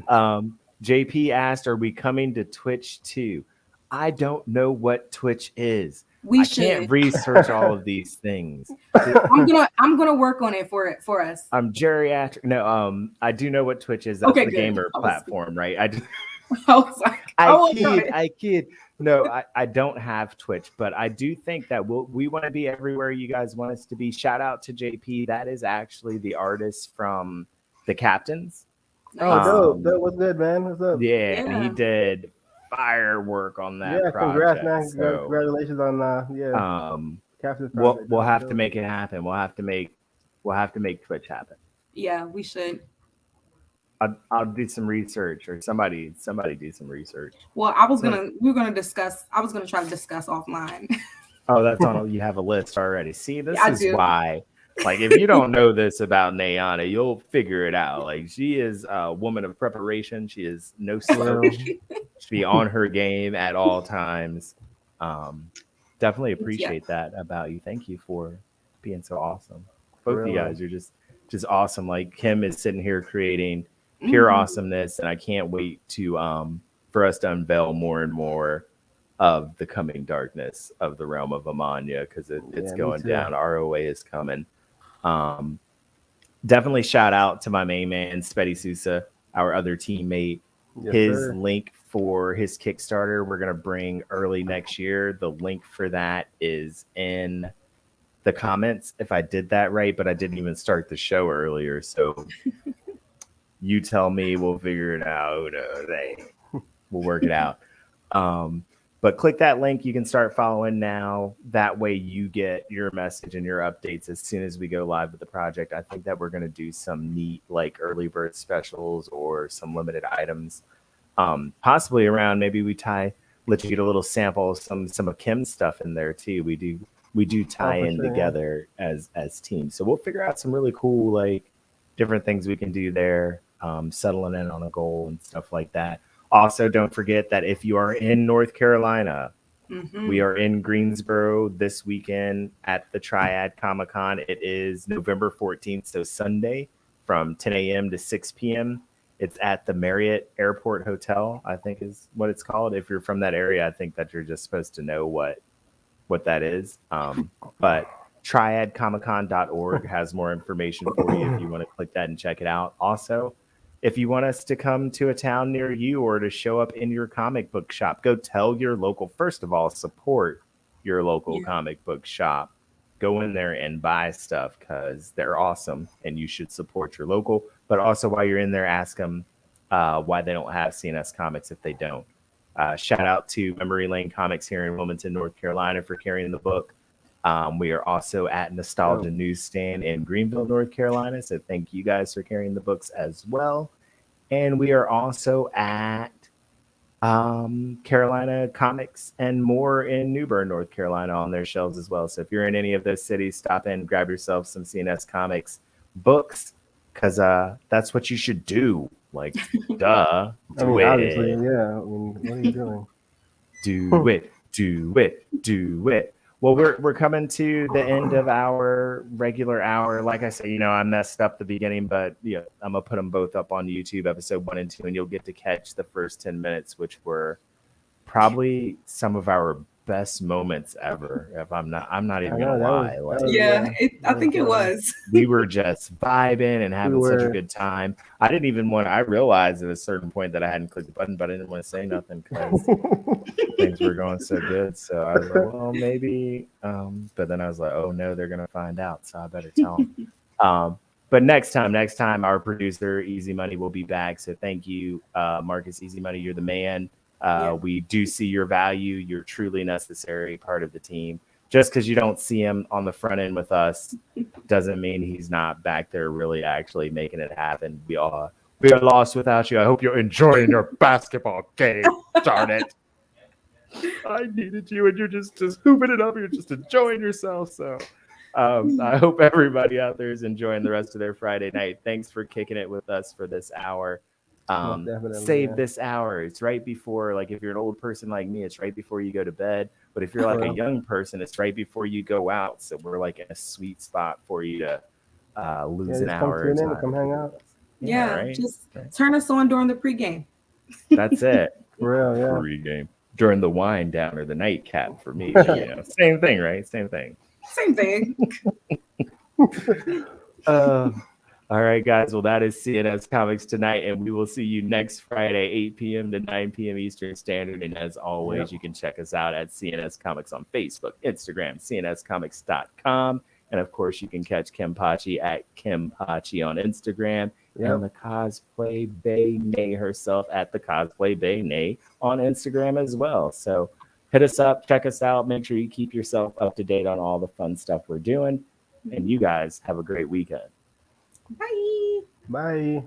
JP asked, "Are we coming to Twitch too?" I don't know what Twitch is. We I should. can't research all of these things. I'm gonna work on it for us. I'm geriatric. No, I do know what Twitch is. That's Okay, the good. gamer platform, right? I was like, I kid. No, I don't have Twitch, but I do think that we want to be everywhere you guys want us to be. Shout out to JP. That is actually the artist from The Captains. oh, dope! That was good, man. What's up? Yeah, and he did firework on that Yeah, project. congrats, man. So, Congratulations on Captain's we'll project. we'll That was have to dope. make it happen. We'll have to make Twitch happen. Yeah, we should. I'll do some research, or somebody do some research. Well, I was gonna try to discuss offline. Oh, that's on. You have a list already. See, this I is do. why. Like, if you don't know this about Nayona, you'll figure it out. Like, she is a woman of preparation. She is no slouch. She be on her game at all times. Definitely appreciate that about you. Thank you for being so awesome. Both of you guys are just awesome. Like, Kim is sitting here creating pure awesomeness, and I can't wait to for us to unveil more and more of the coming darkness of the realm of Amanya, because it's going down. ROA is coming. Definitely shout out to my main man, Spetty Sousa, our other teammate. His link for his Kickstarter, we're going to bring early next year. The link for that is in the comments, if I did that right, but I didn't even start the show earlier. So you tell me, we'll figure it out. We'll work it out. But click that link. You can start following now. That way you get your message and your updates as soon as we go live with the project. I think that we're going to do some neat like early bird specials or some limited items. Possibly around, maybe we let you get a little sample of some of Kim's stuff in there too. We do tie in together as teams. So we'll figure out some really cool like different things we can do there, settling in on a goal and stuff like that. Also, don't forget that if you are in North Carolina, we are in Greensboro this weekend at the Triad Comic Con. It is November 14th, so Sunday from 10 a.m. to 6 p.m. It's at the Marriott Airport Hotel, I think is what it's called. If you're from that area, I think that you're just supposed to know what that is. But triadcomiccon.org has more information for you if you want to click that and check it out. Also, if you want us to come to a town near you or to show up in your comic book shop, go tell your local, first of all, support your local comic book shop. Go in there and buy stuff because they're awesome and you should support your local. But also while you're in there, ask them why they don't have CnS Comics if they don't. Shout out to Memory Lane Comics here in Wilmington, North Carolina for carrying the book. We are also at Nostalgia Newsstand in Greenville, North Carolina. So thank you guys for carrying the books as well. And we are also at Carolina Comics and More in New Bern, North Carolina on their shelves as well. So if you're in any of those cities, stop in, grab yourself some CnS Comics books because that's what you should do. Like, duh. Obviously, yeah. I mean, what are you doing? Do it. Well, we're coming to the end of our regular hour. Like I said, I messed up the beginning, but I'm gonna put them both up on YouTube, episode 1 and 2, and you'll get to catch the first 10 minutes, which were probably some of our best moments ever. If I'm not even I know, gonna that lie. was, Like, Yeah, I that think it fun. was. we were just vibing and having such a were. good time. I didn't even want. I realized at a certain point that I hadn't clicked the button, but I didn't want to say nothing because things were going so good. So I was like, well, maybe. But then I was like, oh no, they're gonna find out, so I better tell them. But next time, our producer Easy Money will be back. So thank you, Marcus Easy Money. You're the man. Yeah. We do see your value. You're truly necessary part of the team. Just because you don't see him on the front end with us doesn't mean he's not back there really actually making it happen. We are lost without you. I hope you're enjoying your basketball game. Darn it. I needed you and you're just hooping it up. You're just enjoying yourself. So I hope everybody out there is enjoying the rest of their Friday night. Thanks for kicking it with us for this hour. Most definitely, Save this hour. It's right before, like, if you're an old person like me, it's right before you go to bed. But if you're like a young person, it's right before you go out. So we're like in a sweet spot for you to lose an hour. Come tune in, come hang out. Yeah, right? just turn us on during the pregame. That's it. For real, yeah. Pregame. During the wind down or the nightcap for me. You know, same thing, right? Same thing. Same thing. All right, guys. Well, that is CnS Comics Tonight, and we will see you next Friday, 8 p.m. to 9 p.m. Eastern Standard. And as always, you can check us out at CnS Comics on Facebook, Instagram, cnscomics.com. And of course, you can catch Kim Pachi at Kim Pachi on Instagram, and the Cosplay Bay Nay herself at the Cosplay Bay Nay on Instagram as well. So hit us up, check us out. Make sure you keep yourself up to date on all the fun stuff we're doing. And you guys have a great weekend. Bye. Bye.